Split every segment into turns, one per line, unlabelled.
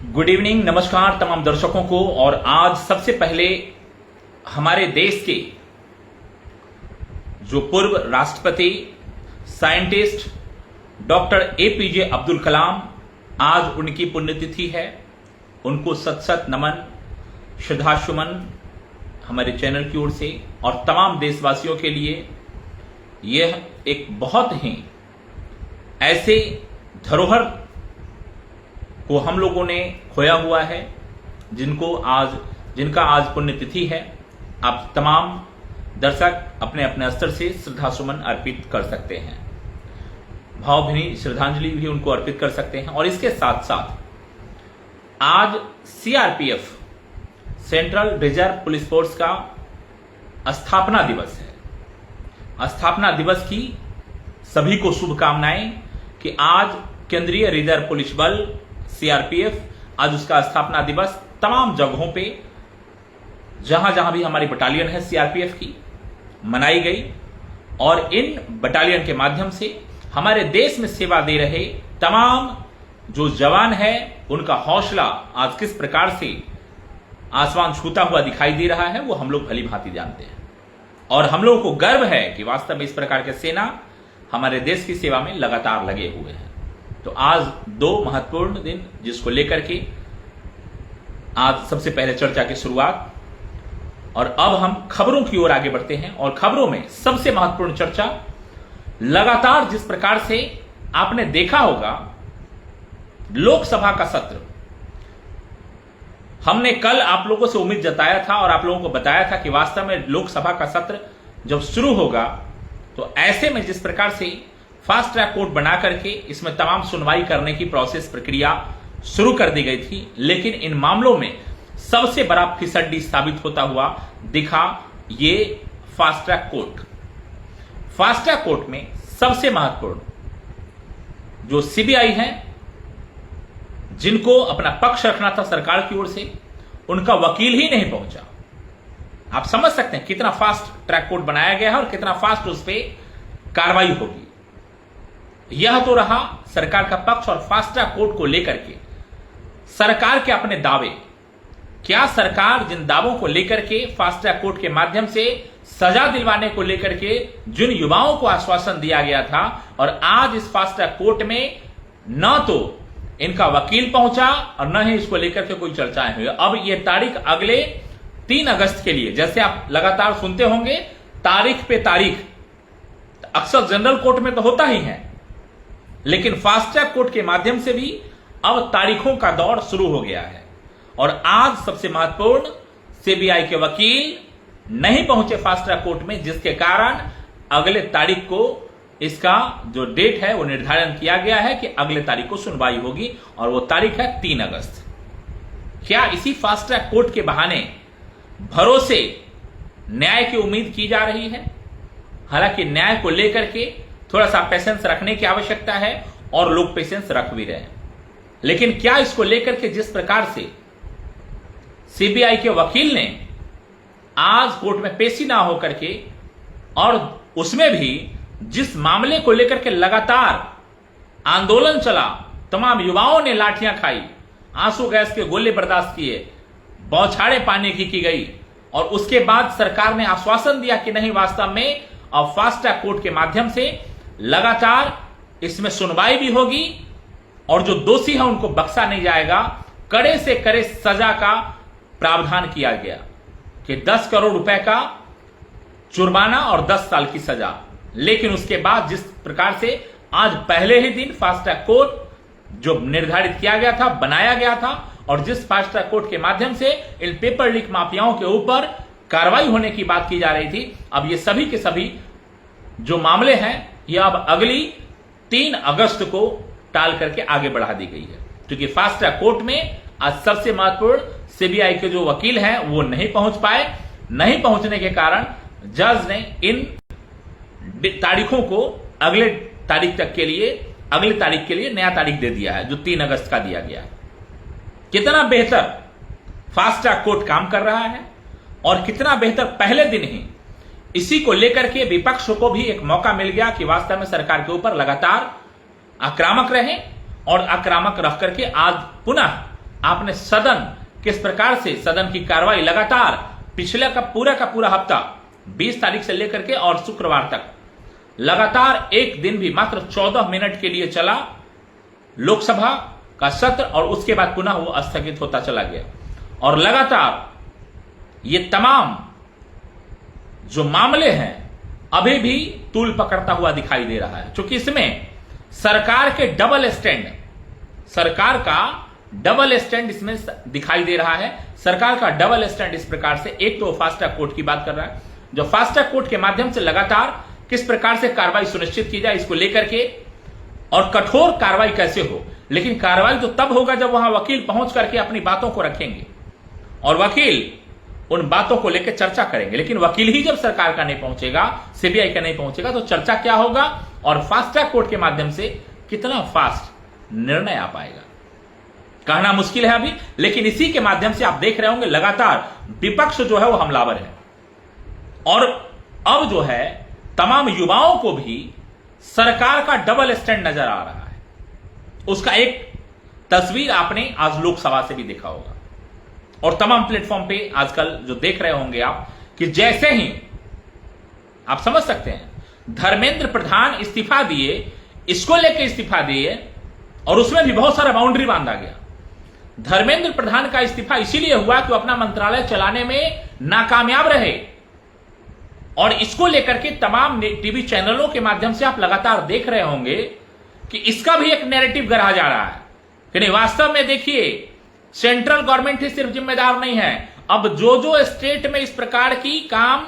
Good evening, नमस्कार तमाम दर्शकों को। और आज सबसे पहले हमारे देश के जो पूर्व राष्ट्रपति scientist doctor APJ Abdul Kalam, आज उनकी पुण्यतिथि है। उनको सत सत नमन, श्रद्धासुमन हमारे चैनल की ओर से और तमाम देशवासियों के लिए। यह एक बहुत ही ऐसे धरोहर को हम लोगों ने खोया हुआ है जिनका आज पुण्यतिथि है। आप तमाम दर्शक अपने अपने स्तर से श्रद्धासुमन अर्पित कर सकते हैं, भावभीनी श्रद्धांजलि भी उनको अर्पित कर सकते हैं। और इसके साथ साथ आज CRPF central reserve police force का स्थापना दिवस है। स्थापना दिवस की सभी को शुभकामनाएं कि आज केंद्रीय रिजर्व पुलिस बल सीआरपीएफ, आज उसका स्थापना दिवस तमाम जगहों पे जहां जहां भी हमारी बटालियन है सीआरपीएफ की मनाई गई। और इन बटालियन के माध्यम से हमारे देश में सेवा दे रहे तमाम जो जवान है उनका हौसला आज किस प्रकार से आसमान छूता हुआ दिखाई दे रहा है वो हम लोग भली भांति जानते हैं। और हम लोगों को गर्व है कि वास्तव में इस प्रकार के सेना हमारे देश की सेवा में लगातार लगे हुए हैं। तो आज दो महत्वपूर्ण दिन जिसको लेकर के आज सबसे पहले चर्चा की शुरुआत, और अब हम खबरों की ओर आगे बढ़ते हैं। और खबरों में सबसे महत्वपूर्ण चर्चा, लगातार जिस प्रकार से आपने देखा होगा लोकसभा का सत्र, हमने कल आप लोगों से उम्मीद जताया था और आप लोगों को बताया था कि वास्तव में लोकसभा का सत्र जब शुरू होगा तो ऐसे में जिस प्रकार से फास्ट ट्रैक कोर्ट बना करके इसमें तमाम सुनवाई करने की प्रोसेस प्रक्रिया शुरू कर दी गई थी, लेकिन इन मामलों में सबसे बड़ा फिसड्डी साबित होता हुआ दिखा ये fast track court. Fast track court में सबसे महत्वपूर्ण जो सीबीआई है, जिनको अपना पक्ष रखना था सरकार की ओर से, उनका वकील ही नहीं पहुंचा। आप समझ सकते हैं कितना फास्ट ट्रैक कोर्ट बनाया गया है और कितना फास्ट उस पर कार्रवाई होगी। यह तो रहा सरकार का पक्ष। और फास्ट ट्रैक कोर्ट को लेकर के सरकार के अपने दावे, क्या सरकार जिन दावों को लेकर के फास्ट ट्रैक कोर्ट के माध्यम से सजा दिलवाने को लेकर के जिन युवाओं को आश्वासन दिया गया था, और आज इस फास्ट ट्रैक कोर्ट में न तो इनका वकील पहुंचा और न ही इसको लेकर के कोई चर्चाएं हुई। अब यह तारीख अगले 3 अगस्त के लिए, जैसे आप लगातार सुनते होंगे तारीख पे तारीख, अक्सर जनरल कोर्ट में तो होता ही है, लेकिन फास्ट ट्रैक कोर्ट के माध्यम से भी अब तारीखों का दौर शुरू हो गया है। और आज सबसे महत्वपूर्ण, सीबीआई के वकील नहीं पहुंचे फास्ट ट्रैक कोर्ट में, जिसके कारण अगले तारीख को इसका जो डेट है वो निर्धारण किया गया है कि अगले तारीख को सुनवाई होगी, और वो तारीख है 3 अगस्त। क्या इसी फास्ट ट्रैक कोर्ट के बहाने भरोसे न्याय की उम्मीद की जा रही है? हालांकि न्याय को लेकर के थोड़ा सा पेशेंस रखने की आवश्यकता है और लोग पेशेंस रख भी रहे हैं, लेकिन क्या इसको लेकर के जिस प्रकार से सीबीआई के वकील ने आज कोर्ट में पेशी ना होकर के, और उसमें भी जिस मामले को लेकर के लगातार आंदोलन चला, तमाम युवाओं ने लाठियां खाई, आंसू गैस के गोले बर्दाश्त किए, बौछारें पानी की गई, और उसके बाद सरकार ने आश्वासन दिया कि नहीं, वास्तव में अब फास्ट ट्रैक कोर्ट के माध्यम से लगातार इसमें सुनवाई भी होगी और जो दोषी है उनको बख्शा नहीं जाएगा। कड़े से कड़े सजा का प्रावधान किया गया कि 10 करोड़ रुपए का जुर्माना और 10 साल की सजा। लेकिन उसके बाद जिस प्रकार से आज पहले ही दिन फास्ट ट्रैक कोर्ट जो निर्धारित किया गया था, बनाया गया था, और जिस फास्ट ट्रैक कोर्ट के माध्यम से इन पेपर लीक माफियाओं के ऊपर कार्रवाई होने की बात की जा रही थी, अब ये सभी के सभी जो मामले हैं ये अब अगली 3 अगस्त को टाल करके आगे बढ़ा दी गई है, क्योंकि फास्ट ट्रैक कोर्ट में आज सबसे महत्वपूर्ण सीबीआई के जो वकील हैं वो नहीं पहुंच पाए। नहीं पहुंचने के कारण जज ने इन तारीखों को अगले तारीख के लिए नया तारीख दे दिया है, जो 3 अगस्त का दिया गया है। कितना बेहतर फास्ट ट्रैक कोर्ट काम कर रहा है, और कितना बेहतर पहले दिन ही इसी को लेकर के विपक्ष को भी एक मौका मिल गया कि वास्तव में सरकार के ऊपर लगातार आक्रामक रहे, और आक्रामक रह करके आज पुनः आपने सदन किस प्रकार से सदन की कार्रवाई लगातार पिछले का पूरा हफ्ता 20 तारीख से लेकर के और शुक्रवार तक लगातार एक दिन भी मात्र 14 मिनट के लिए चला लोकसभा का सत्र, और उसके बाद पुनः वो स्थगित होता चला गया। और लगातार ये तमाम जो मामले हैं अभी भी तूल पकड़ता हुआ दिखाई दे रहा है, क्योंकि इसमें सरकार के डबल स्टैंड, सरकार का डबल स्टैंड इसमें दिखाई दे रहा है। सरकार का डबल स्टैंड इस प्रकार से, एक तो फास्ट ट्रैक कोर्ट की बात कर रहा है, जो फास्ट ट्रैक कोर्ट के माध्यम से लगातार किस प्रकार से कार्रवाई सुनिश्चित की जाए इसको लेकर के, और कठोर कार्रवाई कैसे हो। लेकिन कार्रवाई तो तब होगा जब वहां वकील पहुंच करके अपनी बातों को रखेंगे और वकील उन बातों को लेकर चर्चा करेंगे। लेकिन वकील ही जब सरकार का नहीं पहुंचेगा, सीबीआई का नहीं पहुंचेगा, तो चर्चा क्या होगा और फास्ट ट्रैक कोर्ट के माध्यम से कितना फास्ट निर्णय आ पाएगा, कहना मुश्किल है अभी। लेकिन इसी के माध्यम से आप देख रहे होंगे लगातार विपक्ष जो है वो हमलावर है, और अब जो है तमाम युवाओं को भी सरकार का डबल स्टैंड नजर आ रहा है। उसका एक तस्वीर आपने आज लोकसभा से भी देखा होगा, और तमाम प्लेटफॉर्म पे आजकल जो देख रहे होंगे आप, कि जैसे ही आप समझ सकते हैं धर्मेंद्र प्रधान इस्तीफा दिए, इसको लेके इस्तीफा दिए, और उसमें भी बहुत सारा बाउंड्री बांधा गया। धर्मेंद्र प्रधान का इस्तीफा इसीलिए हुआ कि वो अपना मंत्रालय चलाने में नाकामयाब रहे, और इसको लेकर के तमाम टीवी चैनलों के माध्यम से आप लगातार देख रहे होंगे कि इसका भी एक नैरेटिव गढ़ा जा रहा है कि नहीं, वास्तव में देखिए सेंट्रल गवर्नमेंट ही सिर्फ जिम्मेदार नहीं है, अब जो स्टेट में इस प्रकार की काम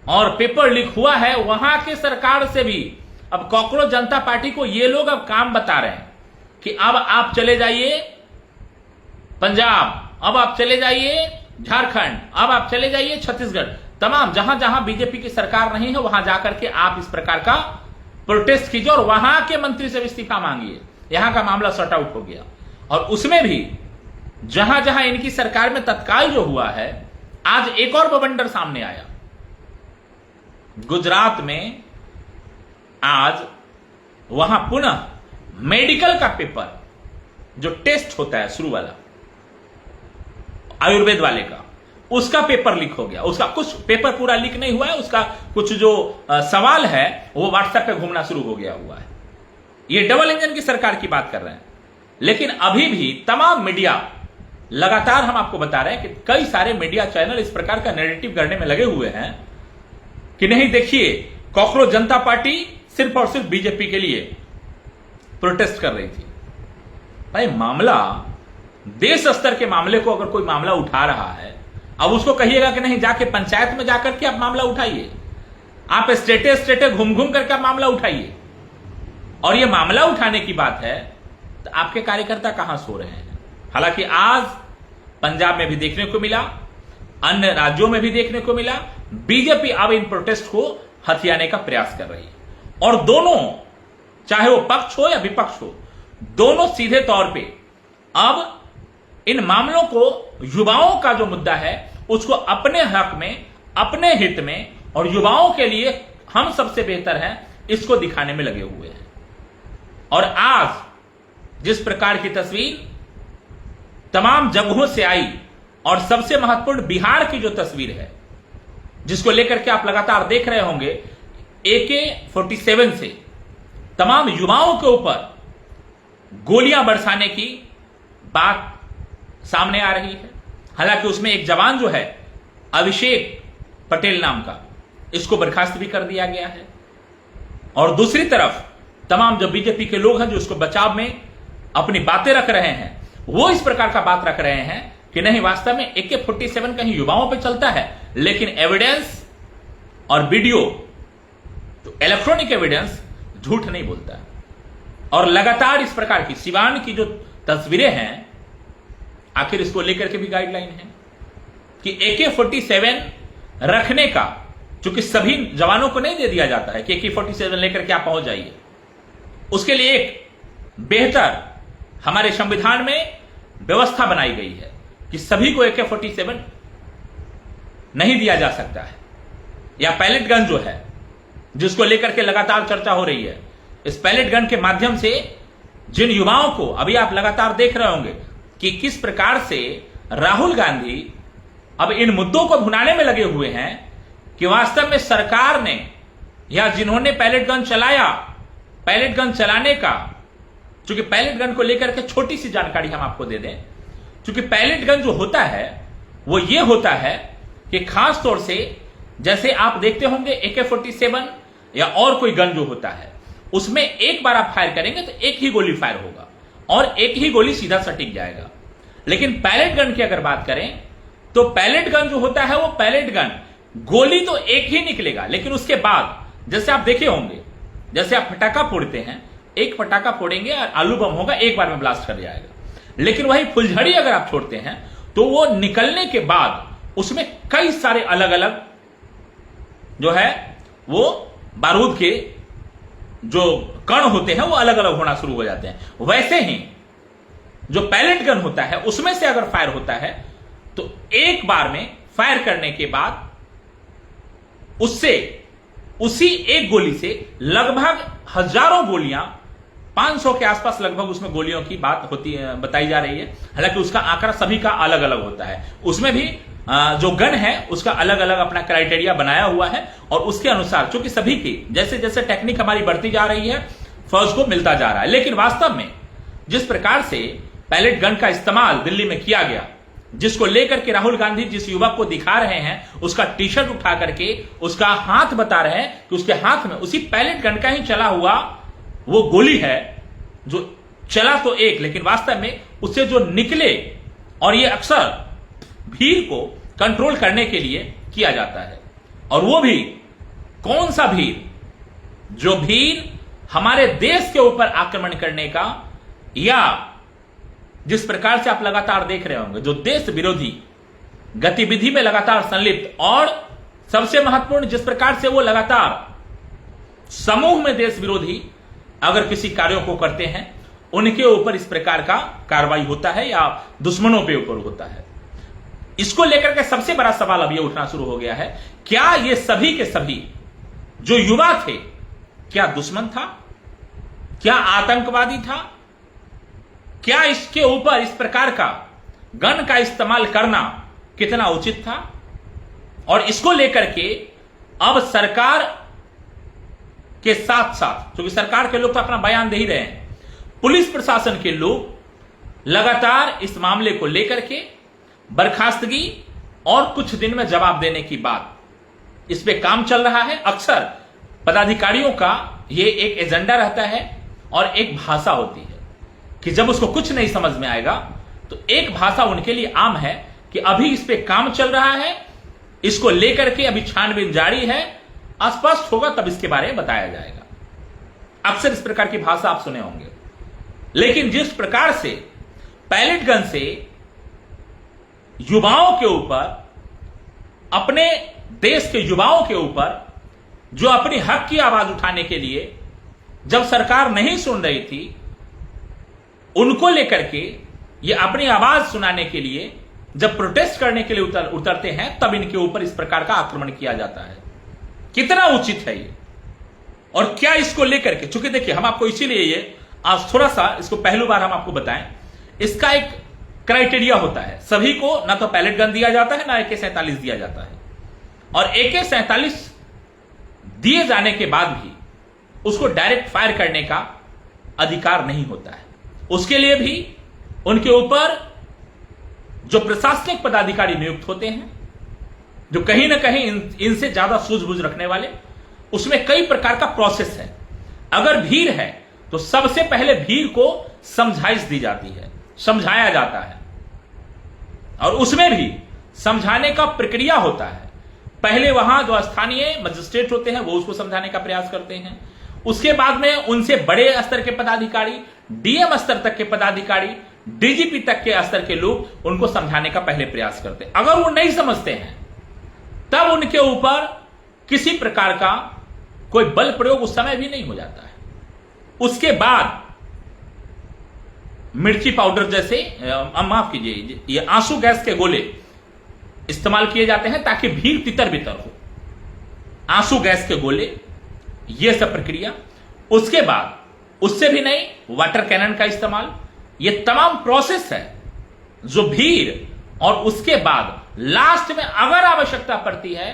और पेपर लीक हुआ है वहां के सरकार से भी अब कॉकरोच जनता पार्टी को ये लोग अब काम बता रहे हैं कि अब आप चले जाइए पंजाब, अब आप चले जाइए झारखंड, अब आप चले जाइए छत्तीसगढ़, तमाम जहां जहां बीजेपी की सरकार नहीं है वहां जाकर के आप इस प्रकार का प्रोटेस्ट कीजिए और वहां के मंत्री से इस्तीफा मांगिए। यहां का मामला सॉर्ट आउट हो गया। और उसमें भी जहां जहां इनकी सरकार में तत्काल जो हुआ है, आज एक और बवंडर सामने आया। गुजरात में आज वहां पुनः मेडिकल का पेपर जो टेस्ट होता है शुरू वाला आयुर्वेद वाले का, उसका पेपर लीक हो गया। उसका कुछ पेपर पूरा लीक नहीं हुआ है, उसका कुछ जो सवाल है वो व्हाट्सएप पे घूमना शुरू हो गया हुआ है। ये डबल इंजन की सरकार की बात कर रहे हैं। लेकिन अभी भी तमाम मीडिया लगातार हम आपको बता रहे हैं कि कई सारे मीडिया चैनल इस प्रकार का नैरेटिव करने में लगे हुए हैं कि नहीं देखिए कॉकरोच जनता पार्टी सिर्फ और सिर्फ बीजेपी के लिए प्रोटेस्ट कर रही थी। भाई मामला देश स्तर के मामले को अगर कोई मामला उठा रहा है, अब उसको कहिएगा कि नहीं जाके पंचायत में जाकर के आप मामला उठाइए, आप स्टेटे घूम घूम करके आप मामला उठाइए। और ये मामला उठाने की बात है तो आपके कार्यकर्ता कहां सो रहे हैं। हालांकि आज पंजाब में भी देखने को मिला, अन्य राज्यों में भी देखने को मिला, बीजेपी अब इन प्रोटेस्ट को हथियाने का प्रयास कर रही है। और दोनों, चाहे वो पक्ष हो या विपक्ष हो, दोनों सीधे तौर पे अब इन मामलों को, युवाओं का जो मुद्दा है उसको अपने हक में, अपने हित में और युवाओं के लिए हम सबसे बेहतर हैं, इसको दिखाने में लगे हुए हैं। और आज जिस प्रकार की तस्वीर तमाम जगहों से आई, और सबसे महत्वपूर्ण बिहार की जो तस्वीर है जिसको लेकर के आप लगातार देख रहे होंगे, AK-47 से तमाम युवाओं के ऊपर गोलियां बरसाने की बात सामने आ रही है। हालांकि उसमें एक जवान जो है अभिषेक पटेल नाम का, इसको बर्खास्त भी कर दिया गया है। और दूसरी तरफ तमाम जो बीजेपी के लोग हैं जो उसको बचाव में अपनी बातें रख रहे हैं, वो इस प्रकार का बात रख रहे हैं कि नहीं वास्तव में AK-47 कहीं युवाओं पे चलता है, लेकिन एविडेंस और वीडियो, तो इलेक्ट्रॉनिक एविडेंस झूठ नहीं बोलता है। और लगातार इस प्रकार की सिवान की जो तस्वीरें हैं, आखिर इसको लेकर के भी गाइडलाइन है कि AK-47 रखने का, चूंकि सभी जवानों को नहीं दे दिया जाता है कि AK-47 लेकर के आप पहुंच जाइए, उसके लिए एक बेहतर हमारे संविधान में व्यवस्था बनाई गई है कि सभी को AK-47 नहीं दिया जा सकता है। या पैलेट गन जो है जिसको लेकर के लगातार चर्चा हो रही है, इस पैलेट गन के माध्यम से जिन युवाओं को अभी आप लगातार देख रहे होंगे कि किस प्रकार से राहुल गांधी अब इन मुद्दों को भुनाने में लगे हुए हैं कि वास्तव में सरकार ने या जिन्होंने पैलेट गन चलाया, पैलेट गन चलाने का, चूंकि पैलेट गन को लेकर के छोटी सी जानकारी हम आपको दे दें, चूंकि पैलेट गन जो होता है वो ये होता है कि खास तौर से जैसे आप देखते होंगे AK-47 या और कोई गन जो होता है उसमें एक बार आप फायर करेंगे तो एक ही गोली फायर होगा और एक ही गोली सीधा सटीक जाएगा। लेकिन पैलेट गन की अगर बात करें तो पैलेट गन जो होता है वो पैलेट गन गोली तो एक ही निकलेगा, लेकिन उसके बाद जैसे आप देखे होंगे, जैसे आप पटाखा फोड़ते हैं, एक पटाखा फोड़ेंगे और आलू बम होगा, एक बार में ब्लास्ट कर जाएगा। लेकिन वही फुलझड़ी अगर आप छोड़ते हैं तो वो निकलने के बाद उसमें कई सारे अलग अलग जो है वो बारूद के जो कण होते हैं वो अलग अलग होना शुरू हो जाते हैं। वैसे ही जो पैलेट गन होता है उसमें से अगर फायर होता है तो एक बार में फायर करने के बाद उससे उसी एक गोली से लगभग हजारों गोलियां, 500 के आसपास लगभग उसमें गोलियों की बात होती है, बताई जा रही है। हालांकि उसका आंकड़ा सभी का अलग अलग होता है, उसमें भी जो गन है उसका अलग अलग अपना क्राइटेरिया बनाया हुआ है और उसके अनुसार चूंकि सभी की जैसे जैसे टेक्निक हमारी बढ़ती जा रही है फौज को मिलता जा रहा है। लेकिन वास्तव में जिस प्रकार से पैलेट गन का इस्तेमाल दिल्ली में किया गया, जिसको लेकर के राहुल गांधी जिस युवक को दिखा रहे हैं उसका टी शर्ट उठा करके उसका हाथ बता रहे हैं कि उसके हाथ में उसी पैलेट गन का ही चला हुआ वो गोली है जो चला तो एक, लेकिन वास्तव में उससे जो निकले, और ये अक्सर भीड़ को कंट्रोल करने के लिए किया जाता है। और वो भी कौन सा भीड़? जो भीड़ हमारे देश के ऊपर आक्रमण करने का, या जिस प्रकार से आप लगातार देख रहे होंगे जो देश विरोधी गतिविधि में लगातार संलिप्त, और सबसे महत्वपूर्ण जिस प्रकार से वो लगातार समूह में देश विरोधी अगर किसी कार्यों को करते हैं उनके ऊपर इस प्रकार का कार्रवाई होता है या दुश्मनों के ऊपर होता है। इसको लेकर के सबसे बड़ा सवाल अब यह उठना शुरू हो गया है, क्या ये सभी के सभी जो युवा थे क्या दुश्मन था? क्या आतंकवादी था? क्या इसके ऊपर इस प्रकार का गन का इस्तेमाल करना कितना उचित था? और इसको लेकर के अब सरकार के साथ साथ, क्योंकि सरकार के लोग तो अपना बयान दे ही रहे हैं, पुलिस प्रशासन के लोग लगातार इस मामले को लेकर के बर्खास्तगी और कुछ दिन में जवाब देने की बात इस पे काम चल रहा है। अक्सर पदाधिकारियों का ये एक एजेंडा रहता है और एक भाषा होती है कि जब उसको कुछ नहीं समझ में आएगा तो एक भाषा उनके लिए आम है कि अभी इस पे काम चल रहा है, इसको लेकर के अभी छानबीन जारी है, स्पष्ट होगा तब इसके बारे में बताया जाएगा। अक्सर इस प्रकार की भाषा आप सुने होंगे। लेकिन जिस प्रकार से पैलेट गन से युवाओं के ऊपर, अपने देश के युवाओं के ऊपर जो अपनी हक की आवाज उठाने के लिए जब सरकार नहीं सुन रही थी, उनको लेकर के ये अपनी आवाज सुनाने के लिए जब प्रोटेस्ट करने के लिए उतरते हैं तब इनके ऊपर इस प्रकार का आक्रमण किया जाता है। कितना उचित है ये? और क्या इसको लेकर के, चूंकि देखिए हम आपको इसीलिए ये आज थोड़ा सा इसको पहली बार हम आपको बताएं, इसका एक क्राइटेरिया होता है। सभी को ना तो पैलेट गन दिया जाता है ना AK-47 दिया जाता है, और AK-47 दिए जाने के बाद भी उसको डायरेक्ट फायर करने का अधिकार नहीं होता है। उसके लिए भी उनके ऊपर जो प्रशासनिक पदाधिकारी नियुक्त होते हैं, जो कहीं ना कहीं इनसे ज्यादा सूझबूझ रखने वाले, उसमें कई प्रकार का प्रोसेस है। अगर भीड़ है तो सबसे पहले भीड़ को समझाइश दी जाती है, समझाया जाता है, और उसमें भी समझाने का प्रक्रिया होता है। पहले वहां जो स्थानीय मजिस्ट्रेट होते हैं वो उसको समझाने का प्रयास करते हैं, उसके बाद में उनसे बड़े स्तर के पदाधिकारी, DM स्तर तक के पदाधिकारी, DGP तक के स्तर के लोग उनको समझाने का पहले प्रयास करते हैं। अगर वो नहीं समझते हैं तब उनके ऊपर किसी प्रकार का कोई बल प्रयोग उस समय भी नहीं हो जाता है। उसके बाद मिर्ची पाउडर जैसे, माफ कीजिए, ये आंसू गैस के गोले इस्तेमाल किए जाते हैं ताकि भीड़ तितर बितर हो। आंसू गैस के गोले, ये सब प्रक्रिया। उसके बाद उससे भी नहीं, वाटर कैनन का इस्तेमाल, ये तमाम प्रोसेस है जो भीड़ और उसके बाद लास्ट में अगर आवश्यकता पड़ती है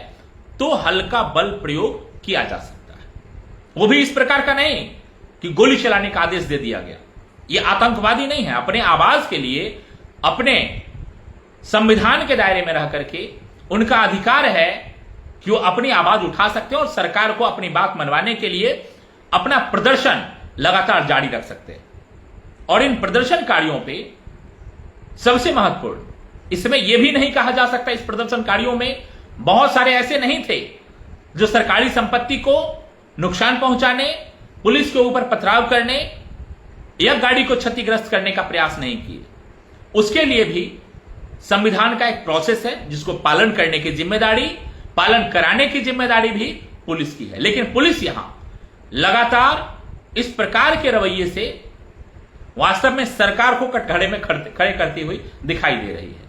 तो हल्का बल प्रयोग किया जा सकता है। वो भी इस प्रकार का नहीं कि गोली चलाने का आदेश दे दिया गया। ये आतंकवादी नहीं है। अपने आवाज के लिए अपने संविधान के दायरे में रह करके उनका अधिकार है कि वो अपनी आवाज उठा सकते हैं और सरकार को अपनी बात मनवाने के लिए अपना प्रदर्शन लगातार जारी रख सकते हैं। और इन प्रदर्शनकारियों पे सबसे महत्वपूर्ण इसमें यह भी नहीं कहा जा सकता, इस प्रदर्शनकारियों में बहुत सारे ऐसे नहीं थे जो सरकारी संपत्ति को नुकसान पहुंचाने, पुलिस के ऊपर पथराव करने या गाड़ी को क्षतिग्रस्त करने का प्रयास नहीं किए। उसके लिए भी संविधान का एक प्रोसेस है जिसको पालन करने की जिम्मेदारी, पालन कराने की जिम्मेदारी भी पुलिस की है। लेकिन पुलिस यहां लगातार इस प्रकार के रवैये से वास्तव में सरकार को कटघरे में खड़े करती हुई दिखाई दे रही है।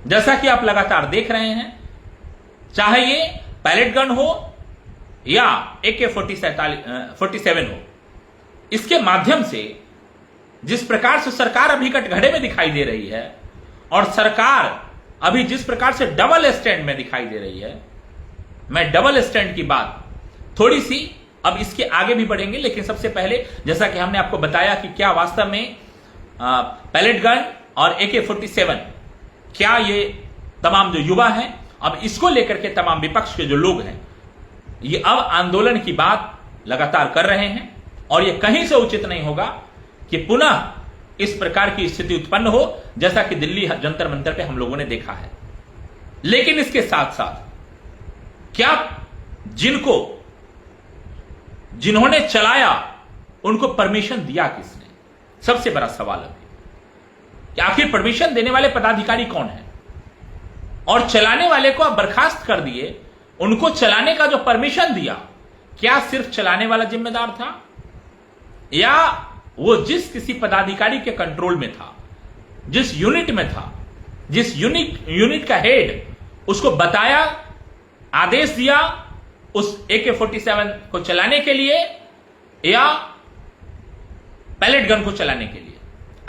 जैसा कि आप लगातार देख रहे हैं, चाहे ये पैलेट गन हो या AK-47 हो, इसके माध्यम से जिस प्रकार से सरकार अभी कटघरे में दिखाई दे रही है और सरकार अभी जिस प्रकार से डबल स्टैंड में दिखाई दे रही है, मैं डबल स्टैंड की बात थोड़ी सी अब इसके आगे भी बढ़ेंगे। लेकिन सबसे पहले जैसा कि हमने आपको बताया कि क्या वास्तव में पैलेट गन और AK-47 क्या ये तमाम जो युवा हैं, अब इसको लेकर के तमाम विपक्ष के जो लोग हैं ये अब आंदोलन की बात लगातार कर रहे हैं और ये कहीं से उचित नहीं होगा कि पुनः इस प्रकार की स्थिति उत्पन्न हो जैसा कि दिल्ली जंतर मंतर पे हम लोगों ने देखा है। लेकिन इसके साथ साथ क्या जिन्होंने चलाया उनको परमिशन दिया किसने? सबसे बड़ा सवाल अभी कि आखिर परमिशन देने वाले पदाधिकारी कौन है? और चलाने वाले को आप बर्खास्त कर दिए, उनको चलाने का जो परमिशन दिया, क्या सिर्फ चलाने वाला जिम्मेदार था या वो जिस किसी पदाधिकारी के कंट्रोल में था, जिस यूनिट में था, जिस यूनिट का हेड उसको बताया, आदेश दिया उस AK-47 को चलाने के लिए या पैलेट गन को चलाने के लिए,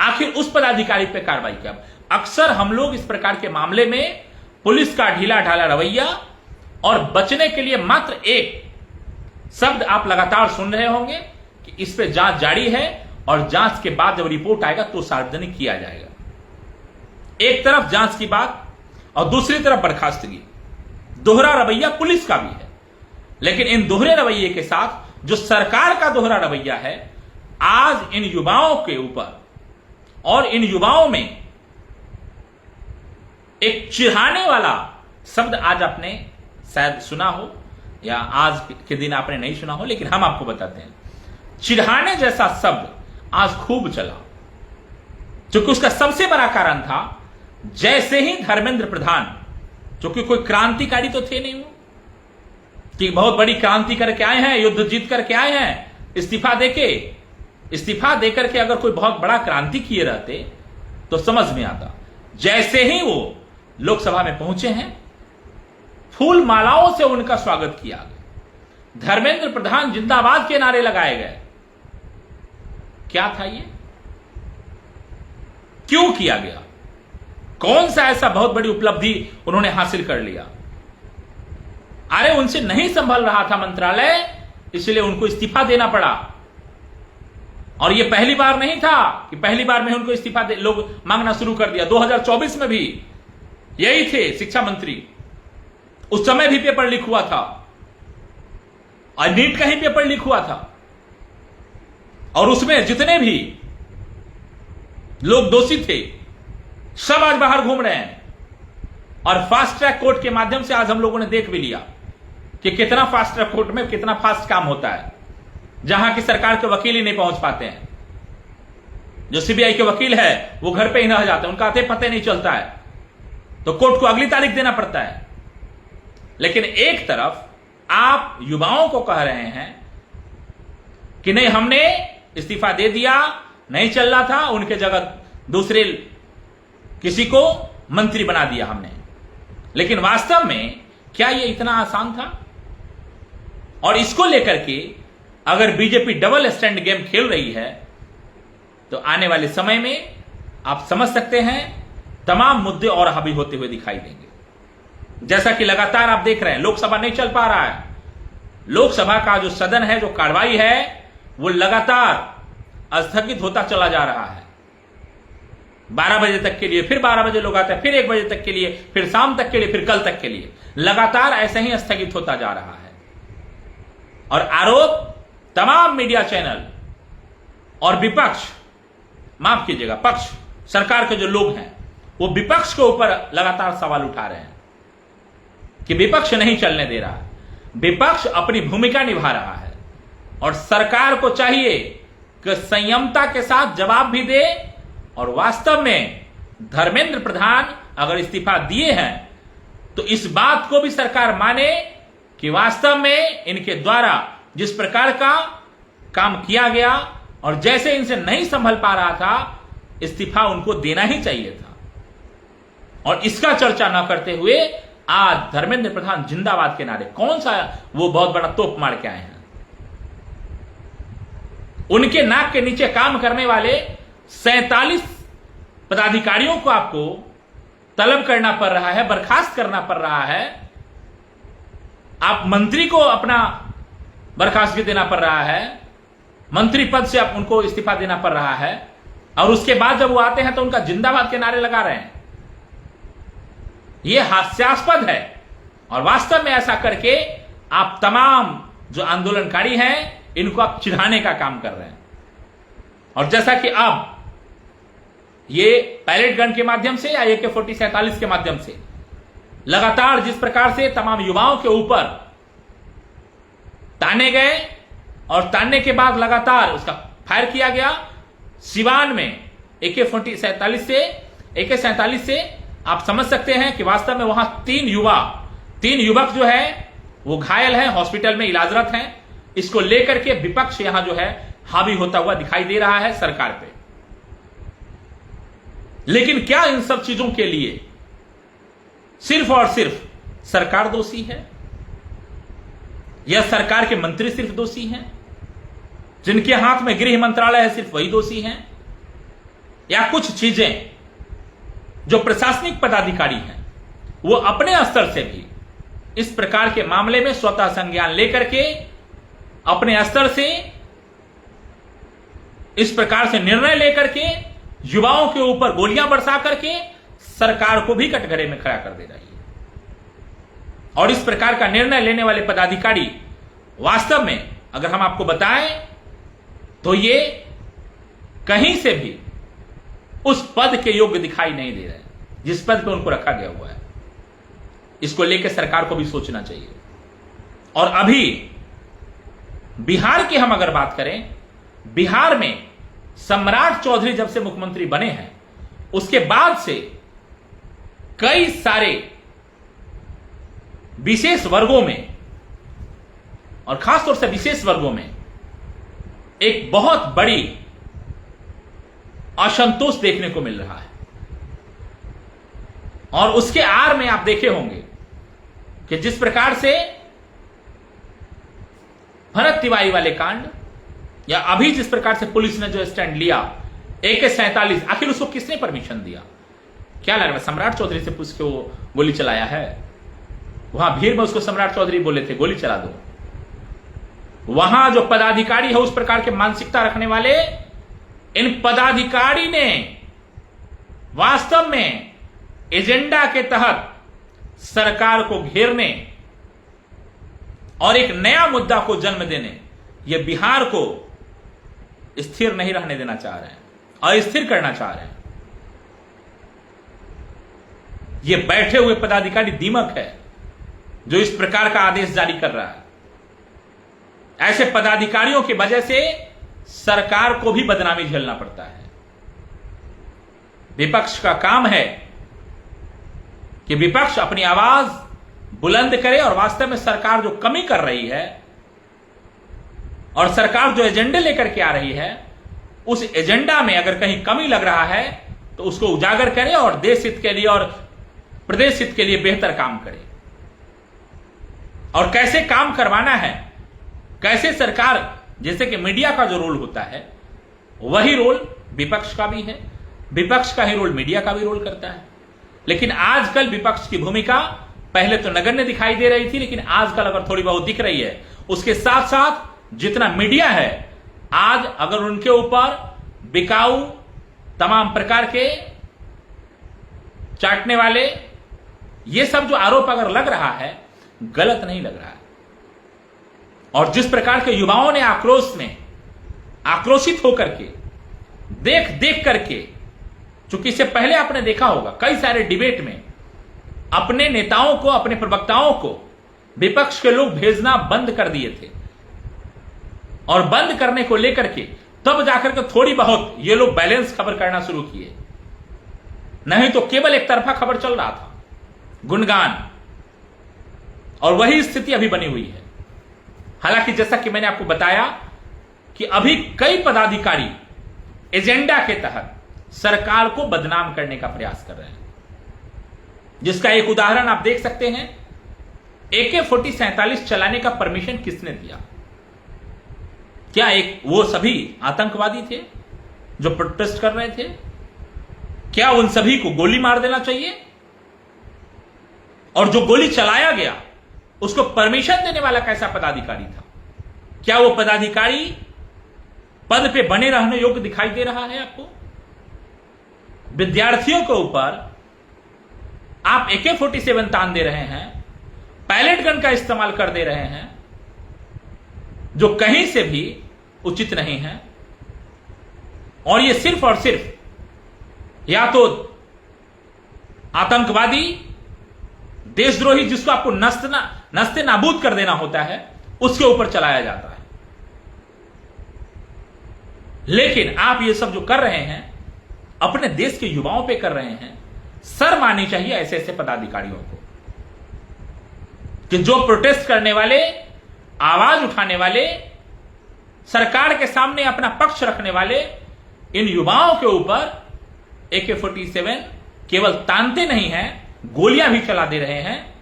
आखिर उस पदाधिकारी पे कार्रवाई किया? अक्सर हम लोग इस प्रकार के मामले में पुलिस का ढीला ढाला रवैया और बचने के लिए मात्र एक शब्द आप लगातार सुन रहे होंगे कि इस पे जांच जारी है और जांच के बाद जब रिपोर्ट आएगा तो सार्वजनिक किया जाएगा। एक तरफ जांच की बात और दूसरी तरफ बर्खास्तगी, दोहरा रवैया पुलिस का भी है। लेकिन इन दोहरे रवैये के साथ जो सरकार का दोहरा रवैया है, आज इन युवाओं के ऊपर और इन युवाओं में एक चिढ़ाने वाला शब्द आज आपने शायद सुना हो या आज के दिन आपने नहीं सुना हो, लेकिन हम आपको बताते हैं। चिढ़ाने जैसा शब्द आज खूब चला, क्योंकि उसका सबसे बड़ा कारण था जैसे ही धर्मेंद्र प्रधान, क्योंकि कोई क्रांतिकारी तो थे नहीं वो कि बहुत बड़ी क्रांति करके आए हैं, युद्ध जीत करके आए हैं, इस्तीफा देकर के अगर कोई बहुत बड़ा क्रांति किए रहते तो समझ में आता। जैसे ही वो लोकसभा में पहुंचे हैं, फूल मालाओं से उनका स्वागत किया गया, धर्मेंद्र प्रधान जिंदाबाद के नारे लगाए गए। क्या था ये? क्यों किया गया? कौन सा ऐसा बहुत बड़ी उपलब्धि उन्होंने हासिल कर लिया? अरे उनसे नहीं संभल रहा था मंत्रालय, इसलिए उनको इस्तीफा देना पड़ा। और यह पहली बार नहीं था कि पहली बार में उनको इस्तीफा लोग मांगना शुरू कर दिया। 2024 में भी यही थे शिक्षा मंत्री, उस समय भी पेपर लीक हुआ था और नीट का ही पेपर लीक हुआ था और उसमें जितने भी लोग दोषी थे सब आज बाहर घूम रहे हैं। और फास्ट ट्रैक कोर्ट के माध्यम से आज हम लोगों ने देख भी लिया कि कितना फास्ट ट्रैक कोर्ट में कितना फास्ट काम होता है, जहां की सरकार के वकील ही नहीं पहुंच पाते हैं। जो सीबीआई के वकील है वो घर पे ही रह जाते हैं, उनका आते पते नहीं चलता है, तो कोर्ट को अगली तारीख देना पड़ता है। लेकिन एक तरफ आप युवाओं को कह रहे हैं कि नहीं, हमने इस्तीफा दे दिया, नहीं चल रहा था, उनके जगह दूसरे किसी को मंत्री बना दिया हमने। लेकिन वास्तव में क्या यह इतना आसान था? और इसको लेकर के अगर बीजेपी डबल स्टैंड गेम खेल रही है तो आने वाले समय में आप समझ सकते हैं तमाम मुद्दे और हावी होते हुए दिखाई देंगे। जैसा कि लगातार आप देख रहे हैं, लोकसभा नहीं चल पा रहा है। लोकसभा का जो सदन है, जो कार्रवाई है, वो लगातार स्थगित होता चला जा रहा है। 12 बजे तक के लिए, फिर 12 बजे लोग आते हैं, फिर 1 बजे तक के लिए, फिर शाम तक के लिए, फिर कल तक के लिए, लगातार ऐसे ही स्थगित होता जा रहा है। और आरोप तमाम मीडिया चैनल और विपक्ष, माफ कीजिएगा, पक्ष, सरकार के जो लोग हैं, वो विपक्ष के ऊपर लगातार सवाल उठा रहे हैं कि विपक्ष नहीं चलने दे रहा है, विपक्ष अपनी भूमिका निभा रहा है और सरकार को चाहिए कि संयमता के साथ जवाब भी दे। और वास्तव में धर्मेंद्र प्रधान अगर इस्तीफा दिए हैं तो इस बात को भी सरकार माने कि वास्तव में इनके द्वारा जिस प्रकार का काम किया गया और जैसे इनसे नहीं संभल पा रहा था, इस्तीफा उनको देना ही चाहिए था। और इसका चर्चा न करते हुए आज धर्मेंद्र प्रधान जिंदाबाद के नारे, कौन सा वो बहुत बड़ा तोप मार के आए हैं। उनके नाक के नीचे काम करने वाले 47 पदाधिकारियों को आपको तलब करना पड़ रहा है, बर्खास्त करना पड़ रहा है। आप मंत्री को अपना बर्खास्तगी देना पड़ रहा है, मंत्री पद से आप उनको इस्तीफा देना पड़ रहा है, और उसके बाद जब वो आते हैं तो उनका जिंदाबाद के नारे लगा रहे हैं। यह हास्यास्पद है और वास्तव में ऐसा करके आप तमाम जो आंदोलनकारी हैं, इनको आप चिढ़ाने का काम कर रहे हैं। और जैसा कि अब ये पैलेट गन के माध्यम से या AK-47 के माध्यम से लगातार जिस प्रकार से तमाम युवाओं के ऊपर ताने गए और तानने के बाद लगातार उसका फायर किया गया। सिवान में AK-47 से आप समझ सकते हैं कि वास्तव में वहां 3 युवक जो है वो घायल हैं, हॉस्पिटल में इलाजरत हैं। इसको लेकर के विपक्ष यहां जो है हावी होता हुआ दिखाई दे रहा है सरकार पे। लेकिन क्या इन सब चीजों के लिए सिर्फ और सिर्फ सरकार दोषी है, या सरकार के मंत्री सिर्फ दोषी हैं, जिनके हाथ में गृह मंत्रालय है सिर्फ वही दोषी हैं, या कुछ चीजें जो प्रशासनिक पदाधिकारी हैं वो अपने स्तर से भी इस प्रकार के मामले में स्वतः संज्ञान लेकर के अपने स्तर से इस प्रकार से निर्णय लेकर के युवाओं के ऊपर गोलियां बरसा करके सरकार को भी कटघरे में खड़ा कर दे रही है। और इस प्रकार का निर्णय लेने वाले पदाधिकारी वास्तव में अगर हम आपको बताएं तो ये कहीं से भी उस पद के योग्य दिखाई नहीं दे रहे जिस पद पे उनको रखा गया हुआ है। इसको लेकर सरकार को भी सोचना चाहिए। और अभी बिहार की हम अगर बात करें, बिहार में सम्राट चौधरी जब से मुख्यमंत्री बने हैं उसके बाद से कई सारे विशेष वर्गों में और खासतौर से विशेष वर्गों में एक बहुत बड़ी असंतोष देखने को मिल रहा है। और उसके आड़ में आप देखे होंगे कि जिस प्रकार से भरत तिवारी वाले कांड, या अभी जिस प्रकार से पुलिस ने जो स्टैंड लिया AK-47, आखिर उसको किसने परमिशन दिया? क्या लग रहा है सम्राट चौधरी से पूछ के वो गोली चलाया है? वहां भीड़ में उसको सम्राट चौधरी बोले थे गोली चला दो। वहां जो पदाधिकारी है उस प्रकार के मानसिकता रखने वाले, इन पदाधिकारी ने वास्तव में एजेंडा के तहत सरकार को घेरने और एक नया मुद्दा को जन्म देने, यह बिहार को स्थिर नहीं रहने देना चाह रहे हैं, अस्थिर करना चाह रहे हैं। यह बैठे हुए पदाधिकारी दीमक है जो इस प्रकार का आदेश जारी कर रहा है। ऐसे पदाधिकारियों की वजह से सरकार को भी बदनामी झेलना पड़ता है। विपक्ष का काम है कि विपक्ष अपनी आवाज बुलंद करे और वास्तव में सरकार जो कमी कर रही है और सरकार जो एजेंडे लेकर के आ रही है, उस एजेंडा में अगर कहीं कमी लग रहा है तो उसको उजागर करे और देश हित के लिए और प्रदेश हित के लिए बेहतर काम करे। और कैसे काम करवाना है, कैसे सरकार, जैसे कि मीडिया का जो रोल होता है वही रोल विपक्ष का भी है, विपक्ष का ही रोल मीडिया का भी रोल करता है। लेकिन आजकल विपक्ष की भूमिका पहले तो नगण्य दिखाई दे रही थी, लेकिन आजकल अगर थोड़ी बहुत दिख रही है। उसके साथ साथ जितना मीडिया है आज, अगर उनके ऊपर बिकाऊ तमाम प्रकार के चाटने वाले ये सब जो आरोप अगर लग रहा है, गलत नहीं लग रहा है। और जिस प्रकार के युवाओं ने आक्रोश में आक्रोशित होकर के देख देख करके, चूंकि इससे पहले आपने देखा होगा कई सारे डिबेट में अपने नेताओं को, अपने प्रवक्ताओं को विपक्ष के लोग भेजना बंद कर दिए थे, और बंद करने को लेकर के तब जाकर के थोड़ी बहुत ये लोग बैलेंस खबर करना शुरू किए, नहीं तो केवल एक तरफा खबर चल रहा था, गुणगान। और वही स्थिति अभी बनी हुई है। हालांकि जैसा कि मैंने आपको बताया कि अभी कई पदाधिकारी एजेंडा के तहत सरकार को बदनाम करने का प्रयास कर रहे हैं, जिसका एक उदाहरण आप देख सकते हैं। AK-47 चलाने का परमिशन किसने दिया? क्या वो सभी आतंकवादी थे जो प्रोटेस्ट कर रहे थे? क्या उन सभी को गोली मार देना चाहिए? और जो गोली चलाया गया उसको परमिशन देने वाला कैसा पदाधिकारी था? क्या वो पदाधिकारी पद पे बने रहने योग्य दिखाई दे रहा है आपको? विद्यार्थियों के ऊपर आप AK-47 तान दे रहे हैं, पैलेट गन का इस्तेमाल कर दे रहे हैं, जो कहीं से भी उचित नहीं है। और ये सिर्फ और सिर्फ या तो आतंकवादी, देशद्रोही, जिसको आपको नस्ते नाबूद कर देना होता है, उसके ऊपर चलाया जाता है। लेकिन आप ये सब जो कर रहे हैं अपने देश के युवाओं पे कर रहे हैं। शर्म आनी चाहिए ऐसे ऐसे पदाधिकारियों को कि जो प्रोटेस्ट करने वाले, आवाज उठाने वाले, सरकार के सामने अपना पक्ष रखने वाले इन युवाओं के ऊपर AK-47 केवल तानते नहीं हैं, गोलियां भी चला दे रहे हैं।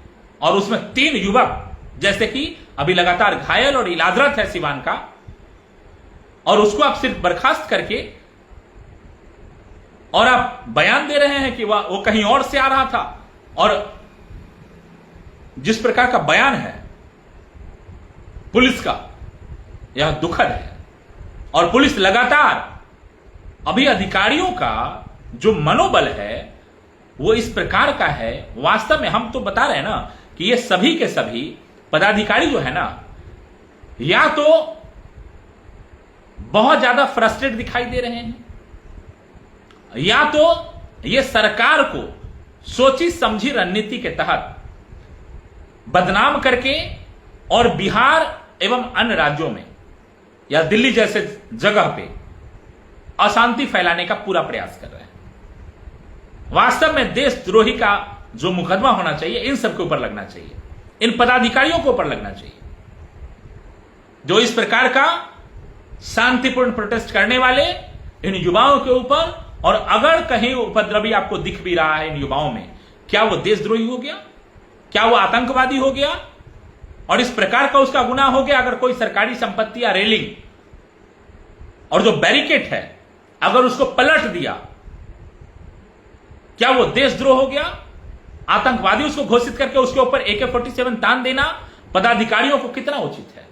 और उसमें 3 युवक जैसे कि अभी लगातार घायल और इलाजरत है सिवान का, और उसको आप सिर्फ बर्खास्त करके और आप बयान दे रहे हैं कि वो कहीं और से आ रहा था। और जिस प्रकार का बयान है पुलिस का, यह दुखद है। और पुलिस लगातार अभी अधिकारियों का जो मनोबल है वो इस प्रकार का है। वास्तव में हम तो बता रहे हैं ना कि ये सभी के सभी पदाधिकारी जो है ना, या तो बहुत ज्यादा फ्रस्ट्रेट दिखाई दे रहे हैं, या तो ये सरकार को सोची समझी रणनीति के तहत बदनाम करके और बिहार एवं अन्य राज्यों में या दिल्ली जैसे जगह पे अशांति फैलाने का पूरा प्रयास कर रहे हैं। वास्तव में देशद्रोही का जो मुकदमा होना चाहिए इन सबके ऊपर लगना चाहिए, इन पदाधिकारियों के ऊपर लगना चाहिए जो इस प्रकार का शांतिपूर्ण प्रोटेस्ट करने वाले इन युवाओं के ऊपर। और अगर कहीं उपद्रवी आपको दिख भी रहा है इन युवाओं में, क्या वो देशद्रोही हो गया? क्या वो आतंकवादी हो गया? और इस प्रकार का उसका गुनाह हो गया अगर कोई सरकारी संपत्ति या रेलिंग और जो बैरिकेड है अगर उसको पलट दिया, क्या वो देशद्रोह हो गया? आतंकवादी उसको घोषित करके उसके ऊपर AK-47 तान देना पदाधिकारियों को कितना उचित है?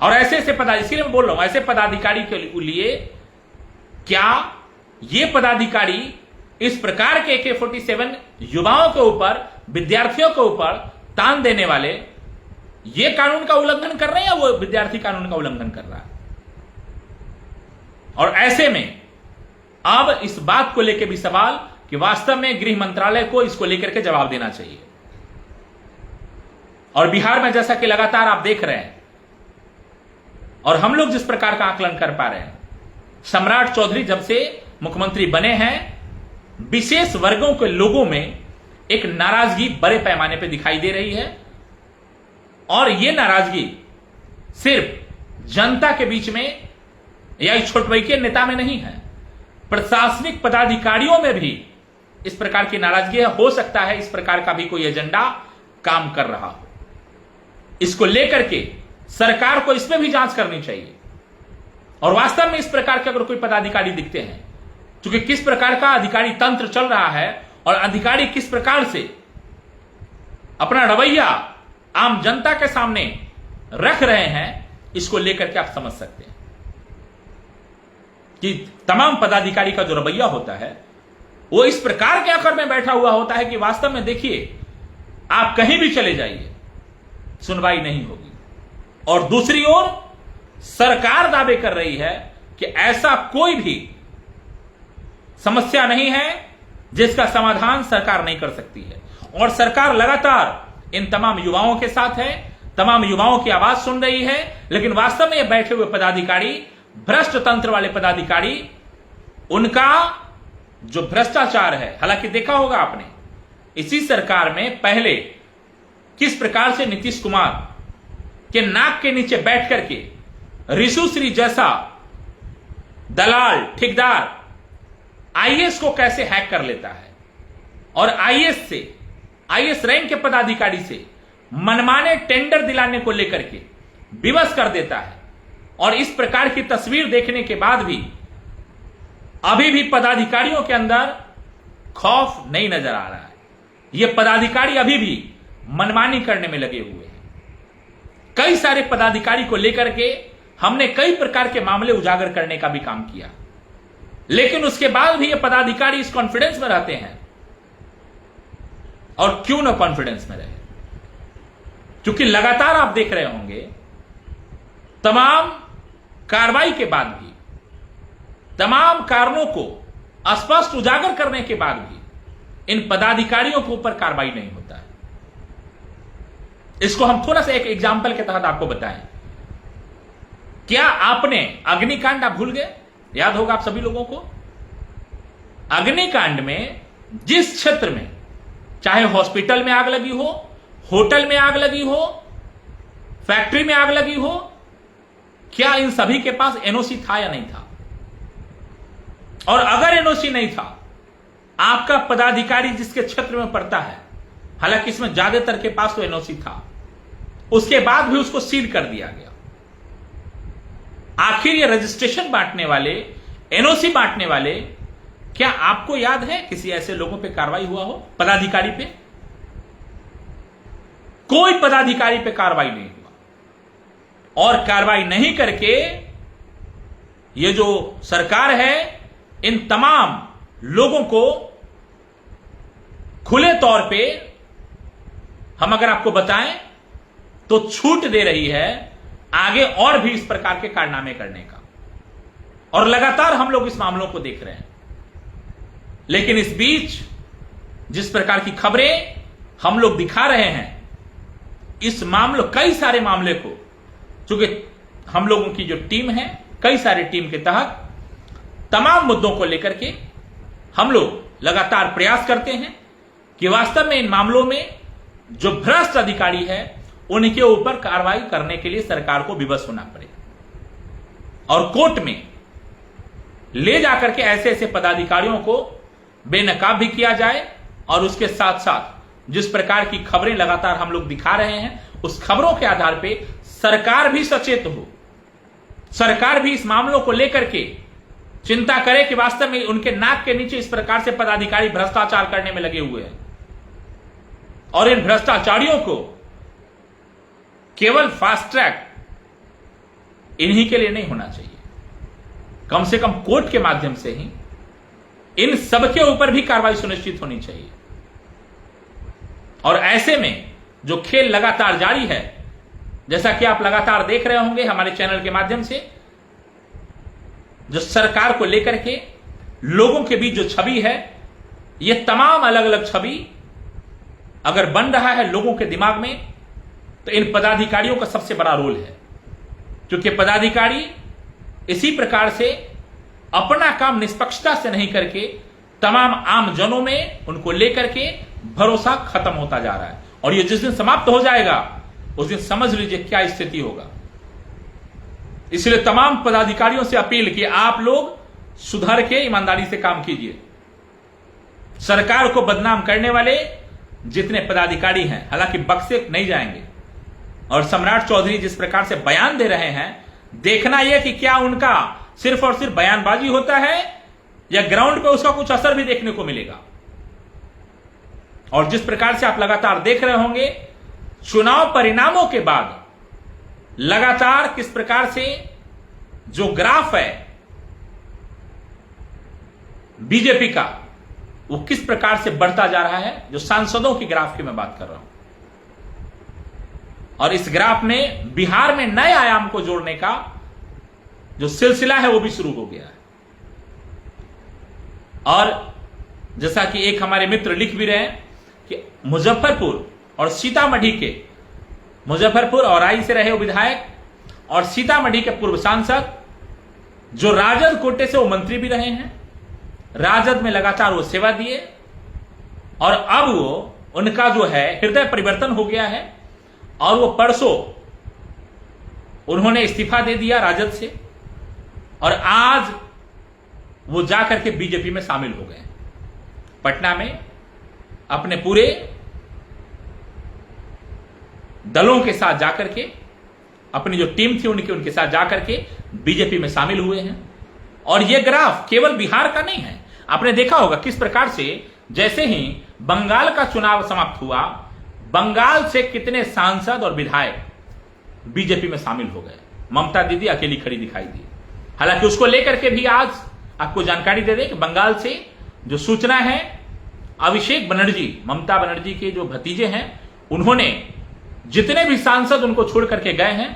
और ऐसे ऐसे पदाधिकारी, इसीलिए मैं बोल रहा हूं, ऐसे पदाधिकारी के लिए क्या ये पदाधिकारी इस प्रकार के AK-47 युवाओं के ऊपर, विद्यार्थियों के ऊपर तान देने वाले, ये कानून का उल्लंघन कर रहे हैं या वो विद्यार्थी कानून का उल्लंघन कर रहा है? और ऐसे में अब इस बात को लेकर भी सवाल कि वास्तव में गृह मंत्रालय को इसको लेकर के जवाब देना चाहिए। और बिहार में जैसा कि लगातार आप देख रहे हैं और हम लोग जिस प्रकार का आकलन कर पा रहे हैं, सम्राट चौधरी जब से मुख्यमंत्री बने हैं, विशेष वर्गों के लोगों में एक नाराजगी बड़े पैमाने पर दिखाई दे रही है। और यह नाराजगी सिर्फ जनता के बीच में या इस छोटवई के नेता में नहीं है, प्रशासनिक पदाधिकारियों में भी इस प्रकार की नाराजगी है। हो सकता है इस प्रकार का भी कोई एजेंडा काम कर रहा हो। इसको लेकर के सरकार को इसमें भी जांच करनी चाहिए। और वास्तव में इस प्रकार के अगर कोई पदाधिकारी दिखते हैं, क्योंकि किस प्रकार का अधिकारी तंत्र चल रहा है और अधिकारी किस प्रकार से अपना रवैया आम जनता के सामने रख रहे हैं, इसको लेकर के आप समझ सकते हैं कि तमाम पदाधिकारी का जो रवैया होता है वो इस प्रकार के आकर में बैठा हुआ होता है कि वास्तव में देखिए, आप कहीं भी चले जाइए सुनवाई नहीं होगी। और दूसरी ओर सरकार दावे कर रही है कि ऐसा कोई भी समस्या नहीं है जिसका समाधान सरकार नहीं कर सकती है। और सरकार लगातार इन तमाम युवाओं के साथ है, तमाम युवाओं की आवाज सुन रही है, लेकिन वास्तव में ये बैठे हुए पदाधिकारी, भ्रष्ट तंत्र वाले पदाधिकारी, उनका जो भ्रष्टाचार है, हालांकि देखा होगा आपने इसी सरकार में पहले किस प्रकार से नीतीश कुमार के नाक के नीचे बैठ करके ऋषुश्री जैसा दलाल ठेकेदार आईएएस को कैसे हैक कर लेता है और आईएएस रैंक के पदाधिकारी से मनमाने टेंडर दिलाने को लेकर के विवश कर देता है। और इस प्रकार की तस्वीर देखने के बाद भी अभी भी पदाधिकारियों के अंदर खौफ नहीं नजर आ रहा है। ये पदाधिकारी अभी भी मनमानी करने में लगे हुए हैं। कई सारे पदाधिकारी को लेकर के हमने कई प्रकार के मामले उजागर करने का भी काम किया, लेकिन उसके बाद भी ये पदाधिकारी इस कॉन्फिडेंस में रहते हैं। और क्यों ना कॉन्फिडेंस में रहे, क्योंकि लगातार आप देख रहे होंगे तमाम कार्रवाई के बाद भी, तमाम कारणों को स्पष्ट उजागर करने के बाद भी इन पदाधिकारियों के ऊपर कार्रवाई नहीं होता है। इसको हम थोड़ा सा एक एग्जाम्पल के तहत आपको बताएं। क्या आपने अग्निकांड आप भूल गए? याद होगा आप सभी लोगों को। अग्निकांड में जिस क्षेत्र में, चाहे हॉस्पिटल में आग लगी हो, होटल में आग लगी हो, फैक्ट्री में आग लगी हो, क्या इन सभी के पास एनओसी था या नहीं था? और अगर एनओसी नहीं था, आपका पदाधिकारी जिसके क्षेत्र में पड़ता है, हालांकि इसमें ज्यादातर के पास तो एनओसी था, उसके बाद भी उसको सील कर दिया गया। आखिर ये रजिस्ट्रेशन बांटने वाले, एनओसी बांटने वाले, क्या आपको याद है किसी ऐसे लोगों पे कार्रवाई हुआ हो? पदाधिकारी पे कोई पदाधिकारी पे कार्रवाई नहीं हुआ। और कार्रवाई नहीं करके ये जो सरकार है, इन तमाम लोगों को खुले तौर पे हम अगर आपको बताएं तो छूट दे रही है आगे और भी इस प्रकार के कारनामे करने का। और लगातार हम लोग इस मामलों को देख रहे हैं। लेकिन इस बीच जिस प्रकार की खबरें हम लोग दिखा रहे हैं, इस मामलों, कई सारे मामले को, चूंकि हम लोगों की जो टीम है, कई सारे टीम के तहत तमाम मुद्दों को लेकर के हम लोग लगातार प्रयास करते हैं कि वास्तव में इन मामलों में जो भ्रष्ट अधिकारी है उनके ऊपर कार्रवाई करने के लिए सरकार को विवश होना पड़े और कोर्ट में ले जाकर के ऐसे ऐसे पदाधिकारियों को बेनकाब भी किया जाए। और उसके साथ साथ जिस प्रकार की खबरें लगातार हम लोग दिखा रहे हैं, उस खबरों के आधार पे सरकार भी सचेत हो, सरकार भी इस मामलों को लेकर के चिंता करे कि वास्तव में उनके नाक के नीचे इस प्रकार से पदाधिकारी भ्रष्टाचार करने में लगे हुए हैं। और इन भ्रष्टाचारियों को केवल फास्ट ट्रैक इन्हीं के लिए नहीं होना चाहिए, कम से कम कोर्ट के माध्यम से ही इन सबके ऊपर भी कार्रवाई सुनिश्चित होनी चाहिए। और ऐसे में जो खेल लगातार जारी है, जैसा कि आप लगातार देख रहे होंगे हमारे चैनल के माध्यम से, जो सरकार को लेकर के लोगों के बीच जो छवि है, ये तमाम अलग अलग छवि अगर बन रहा है लोगों के दिमाग में, तो इन पदाधिकारियों का सबसे बड़ा रोल है। क्योंकि पदाधिकारी इसी प्रकार से अपना काम निष्पक्षता से नहीं करके तमाम आम जनों में उनको लेकर के भरोसा खत्म होता जा रहा है। और ये जिस दिन समाप्त हो जाएगा उस दिन समझ लीजिए क्या स्थिति होगा। इसलिए तमाम पदाधिकारियों से अपील कि आप लोग सुधर के ईमानदारी से काम कीजिए। सरकार को बदनाम करने वाले जितने पदाधिकारी हैं, हालांकि बक्से नहीं जाएंगे। और सम्राट चौधरी जिस प्रकार से बयान दे रहे हैं, देखना यह कि क्या उनका सिर्फ और सिर्फ बयानबाजी होता है या ग्राउंड पे उसका कुछ असर भी देखने को मिलेगा। और जिस प्रकार से आप लगातार देख रहे होंगे, चुनाव परिणामों के बाद लगातार किस प्रकार से जो ग्राफ है बीजेपी का, वो किस प्रकार से बढ़ता जा रहा है। जो सांसदों की ग्राफ की मैं बात कर रहा हूं, और इस ग्राफ में बिहार में नए आयाम को जोड़ने का जो सिलसिला है वो भी शुरू हो गया है। और जैसा कि एक हमारे मित्र लिख भी रहे हैं कि मुजफ्फरपुर और सीतामढ़ी के, मुजफ्फरपुर और राई से रहे वो विधायक और सीतामढ़ी के पूर्व सांसद जो राजद कोटे से वो मंत्री भी रहे हैं, राजद में लगातार वो सेवा दिए, और अब वो उनका जो है हृदय परिवर्तन हो गया है और वो परसों उन्होंने इस्तीफा दे दिया राजद से और आज वो जाकर के बीजेपी में शामिल हो गए। पटना में अपने पूरे दलों के साथ जाकर के, अपनी जो टीम थी उनके साथ जाकर के बीजेपी में शामिल हुए हैं। और यह ग्राफ केवल बिहार का नहीं है। आपने देखा होगा किस प्रकार से जैसे ही बंगाल का चुनाव समाप्त हुआ, बंगाल से कितने सांसद और विधायक बीजेपी में शामिल हो गए। ममता दीदी अकेली खड़ी दिखाई दी। हालांकि उसको लेकर के भी आज आपको जानकारी दे दें कि बंगाल से जो सूचना है, अभिषेक बनर्जी, ममता बनर्जी के जो भतीजे हैं, उन्होंने जितने भी सांसद उनको छोड़ करके गए हैं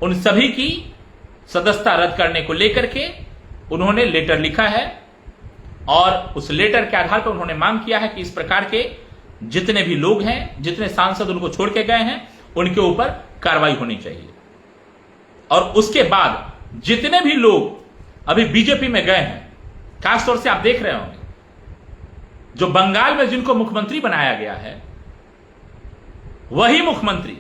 उन सभी की सदस्यता रद्द करने को लेकर के उन्होंने लेटर लिखा है और उस लेटर के आधार पर उन्होंने मांग किया है कि इस प्रकार के जितने भी लोग हैं, जितने सांसद उनको छोड़ के गए हैं, उनके ऊपर कार्रवाई होनी चाहिए। और उसके बाद जितने भी लोग अभी बीजेपी में गए हैं, खासतौर से आप देख रहे होंगे जो बंगाल में जिनको मुख्यमंत्री बनाया गया है, वही मुख्यमंत्री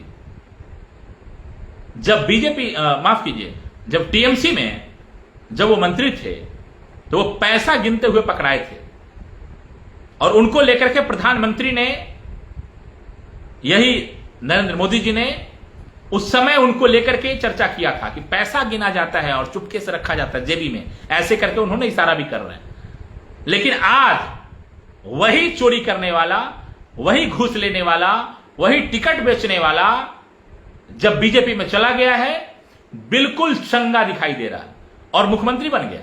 जब बीजेपी माफ कीजिए, जब टीएमसी में जब वो मंत्री थे तो वो पैसा गिनते हुए पकड़ाए थे और उनको लेकर के प्रधानमंत्री ने, यही नरेंद्र मोदी जी ने उस समय उनको लेकर के चर्चा किया था कि पैसा गिना जाता है और चुपके से रखा जाता है जेबी में, ऐसे करके उन्होंने इशारा भी कर रहे हैं। लेकिन आज वही चोरी करने वाला, वही घूस लेने वाला, वही टिकट बेचने वाला जब बीजेपी में चला गया है, बिल्कुल चंगा दिखाई दे रहा है और मुख्यमंत्री बन गया।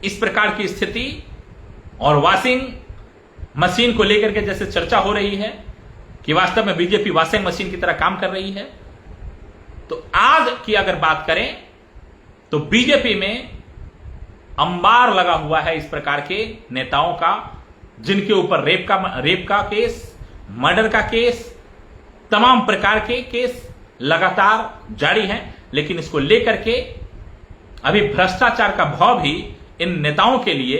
इस प्रकार की स्थिति और वॉशिंग मशीन को लेकर के जैसे चर्चा हो रही है कि वास्तव में बीजेपी वॉशिंग मशीन की तरह काम कर रही है, तो आज की अगर बात करें तो बीजेपी में अंबार लगा हुआ है इस प्रकार के नेताओं का, जिनके ऊपर रेप का केस, मर्डर का केस, तमाम प्रकार के केस लगातार जारी हैं। लेकिन इसको लेकर के अभी भ्रष्टाचार का भाव भी इन नेताओं के लिए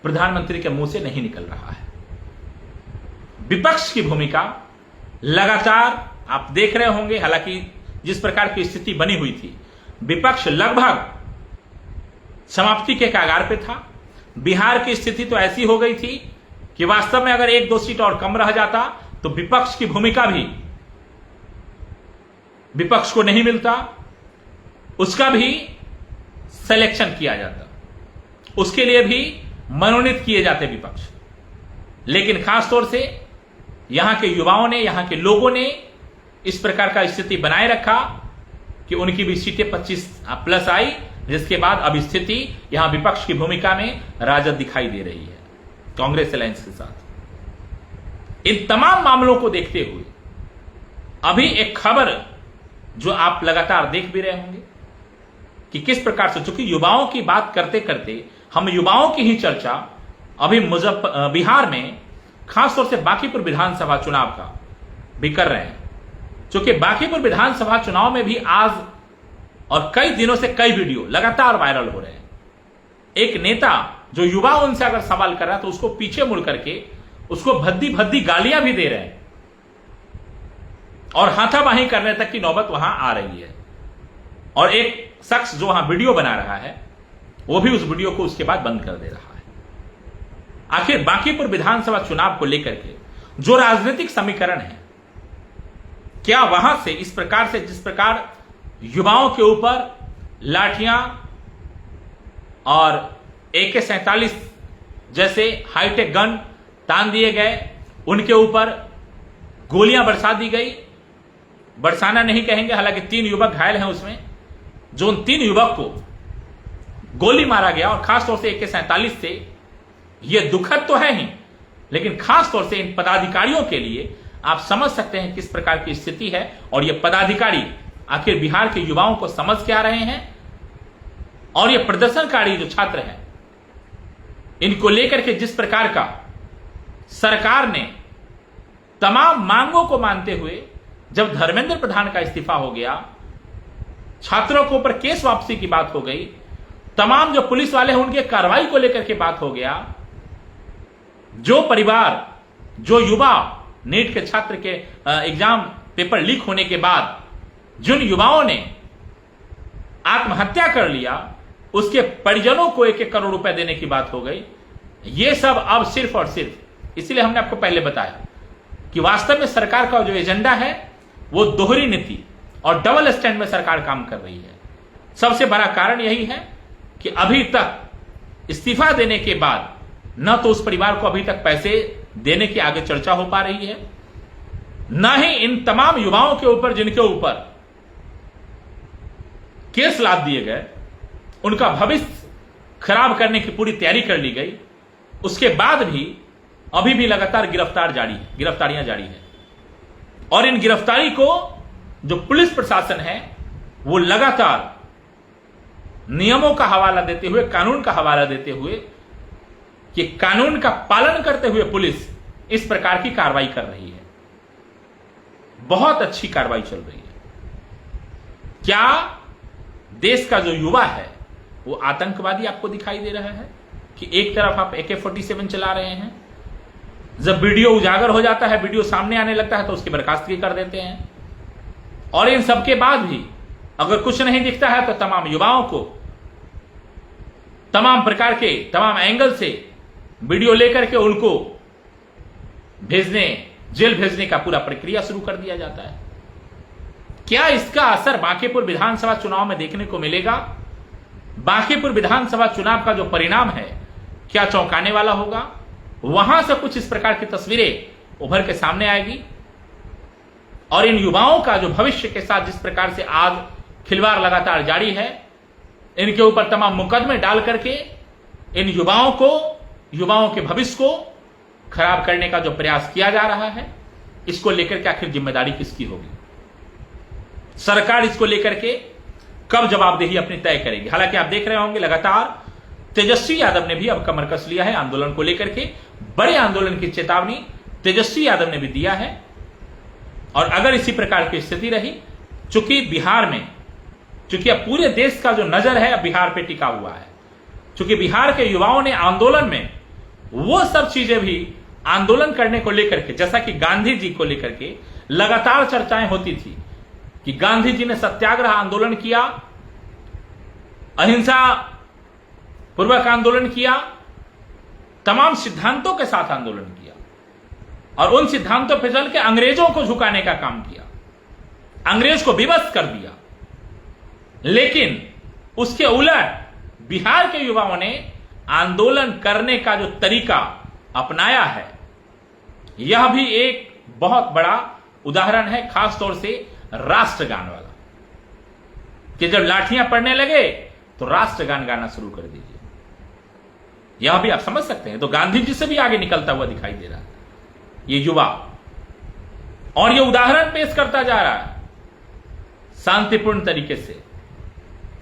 प्रधानमंत्री के मुंह से नहीं निकल रहा है। विपक्ष की भूमिका लगातार आप देख रहे होंगे। हालांकि जिस प्रकार की स्थिति बनी हुई थी, विपक्ष लगभग समाप्ति के कगार पे था। बिहार की स्थिति तो ऐसी हो गई थी कि वास्तव में अगर 1-2 सीट और कम रह जाता तो विपक्ष की भूमिका भी विपक्ष को नहीं मिलता, उसका भी सिलेक्शन किया जाता, उसके लिए भी मनोनीत किए जाते विपक्ष। लेकिन खासतौर से यहां के युवाओं ने, यहां के लोगों ने इस प्रकार का स्थिति बनाए रखा कि उनकी भी सीटें 25+ आई, जिसके बाद अब स्थिति यहां विपक्ष की भूमिका में राजद दिखाई दे रही है कांग्रेस अलायंस के साथ। इन तमाम मामलों को देखते हुए अभी एक खबर जो आप लगातार देख भी रहे होंगे कि किस प्रकार से, चूंकि युवाओं की बात करते करते हम युवाओं की ही चर्चा अभी बिहार में खासतौर से बांकीपुर विधानसभा चुनाव का भी कर रहे हैं। चूंकि बांकीपुर विधानसभा चुनाव में भी आज और कई दिनों से कई वीडियो लगातार वायरल हो रहे हैं। एक नेता जो युवा उनसे अगर सवाल कर रहा है तो उसको पीछे मुड़ करके उसको भद्दी भद्दी गालियां भी दे रहे हैं और हाथापाई करने तक की नौबत वहां आ रही है। और एक शख्स जो वहां वीडियो बना रहा है वो भी उस वीडियो को उसके बाद बंद कर दे रहा है। आखिर बांकीपुर विधानसभा चुनाव को लेकर के जो राजनीतिक समीकरण है, क्या वहां से इस प्रकार से, जिस प्रकार युवाओं के ऊपर लाठियां और AK-47 जैसे हाईटेक गन तान दिए गए, उनके ऊपर गोलियां बरसा दी गई। बरसाना नहीं कहेंगे, हालांकि 3 युवक घायल हैं उसमें। जो उन 3 युवक को गोली मारा गया, और खासतौर से AK-47 से, यह दुखद तो है ही, लेकिन खासतौर से इन पदाधिकारियों के लिए आप समझ सकते हैं किस प्रकार की स्थिति है। और ये पदाधिकारी आखिर बिहार के युवाओं को समझ क्या रहे हैं, और ये प्रदर्शनकारी जो छात्र हैं, इनको लेकर के जिस प्रकार का सरकार ने तमाम मांगों को मानते हुए, जब धर्मेंद्र प्रधान का इस्तीफा हो गया, छात्रों के ऊपर केस वापसी की बात हो गई, तमाम जो पुलिस वाले हैं उनके कार्रवाई को लेकर के बात हो गया, जो परिवार, जो युवा नीट के छात्र के एग्जाम पेपर लीक होने के बाद जिन युवाओं ने आत्महत्या कर लिया, उसके परिजनों को 1-1 करोड़ रुपए देने की बात हो गई। यह सब अब सिर्फ और सिर्फ, इसलिए हमने आपको पहले बताया कि वास्तव में सरकार का जो एजेंडा है वो दोहरी नीति और डबल स्टैंड में सरकार काम कर रही है। सबसे बड़ा कारण यही है कि अभी तक इस्तीफा देने के बाद न तो उस परिवार को अभी तक पैसे देने की आगे चर्चा हो पा रही है, न ही इन तमाम युवाओं के ऊपर जिनके ऊपर केस लाद दिए गए, उनका भविष्य खराब करने की पूरी तैयारी कर ली गई। उसके बाद भी अभी भी लगातार गिरफ्तारियां जारी है। और इन गिरफ्तारी को जो पुलिस प्रशासन है वो लगातार नियमों का हवाला देते हुए, कानून का हवाला देते हुए, कि कानून का पालन करते हुए पुलिस इस प्रकार की कार्रवाई कर रही है। बहुत अच्छी कार्रवाई चल रही है। क्या देश का जो युवा है वो आतंकवादी आपको दिखाई दे रहा है कि एक तरफ आप AK-47 चला रहे हैं, जब वीडियो उजागर हो जाता है, वीडियो सामने आने लगता है तो उसकी बर्खास्तगी कर देते हैं, और इन सबके बाद भी अगर कुछ नहीं दिखता है तो तमाम युवाओं को तमाम प्रकार के, तमाम एंगल से वीडियो लेकर के उनको जेल भेजने का पूरा प्रक्रिया शुरू कर दिया जाता है। क्या इसका असर बांकीपुर विधानसभा चुनाव में देखने को मिलेगा? बांकीपुर विधानसभा चुनाव का जो परिणाम है क्या चौंकाने वाला होगा? वहां से कुछ इस प्रकार की तस्वीरें उभर के सामने आएगी, और इन युवाओं का जो भविष्य के साथ जिस प्रकार से आज खिलवाड़ लगातार जारी है, इनके ऊपर तमाम मुकदमे डाल करके इन युवाओं के भविष्य को खराब करने का जो प्रयास किया जा रहा है, इसको लेकर के आखिर जिम्मेदारी किसकी होगी? सरकार इसको लेकर के कब जवाबदेही अपनी तय करेगी? हालांकि आप देख रहे होंगे लगातार तेजस्वी यादव ने भी अब कमर कस लिया है आंदोलन को लेकर के। बड़े आंदोलन की चेतावनी तेजस्वी यादव ने भी दिया है, और अगर इसी प्रकार की स्थिति रही, चूंकि बिहार में, चूंकि अब पूरे देश का जो नजर है अब बिहार पे टिका हुआ है, चूंकि बिहार के युवाओं ने आंदोलन में वो सब चीजें भी आंदोलन करने को लेकर के, जैसा कि गांधी जी को लेकर के लगातार चर्चाएं होती थी कि गांधी जी ने सत्याग्रह आंदोलन किया, अहिंसा पूर्वक आंदोलन किया, तमाम सिद्धांतों के साथ आंदोलन किया, और उन सिद्धांतों पर चल के अंग्रेजों को झुकाने का काम किया, अंग्रेज को विवश कर दिया। लेकिन उसके उलट बिहार के युवाओं ने आंदोलन करने का जो तरीका अपनाया है, यह भी एक बहुत बड़ा उदाहरण है, खासतौर से राष्ट्रगान वाला, कि जब लाठियां पड़ने लगे तो राष्ट्रगान गाना शुरू कर दीजिए। यह भी आप समझ सकते हैं, तो गांधी जी से भी आगे निकलता हुआ दिखाई दे रहा है ये युवा, और ये उदाहरण पेश करता जा रहा है शांतिपूर्ण तरीके से।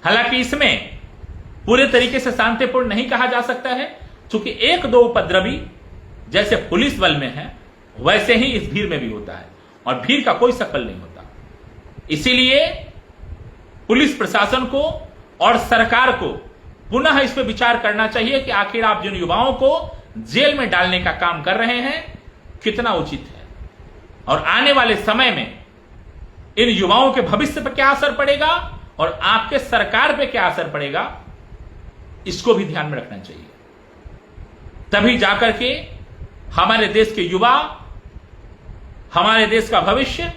हालांकि इसमें पूरे तरीके से शांतिपूर्ण नहीं कहा जा सकता है, क्योंकि 1-2 उपद्रवी जैसे पुलिस बल में है वैसे ही इस भीड़ में भी होता है, और भीड़ का कोई शकल नहीं होता। इसीलिए पुलिस प्रशासन को और सरकार को पुनः इस पर विचार करना चाहिए कि आखिर आप जिन युवाओं को जेल में डालने का काम कर रहे हैं कितना उचित है, और आने वाले समय में इन युवाओं के भविष्य पर क्या असर पड़ेगा और आपके सरकार पे क्या असर पड़ेगा, इसको भी ध्यान में रखना चाहिए। तभी जाकर के हमारे देश के युवा, हमारे देश का भविष्य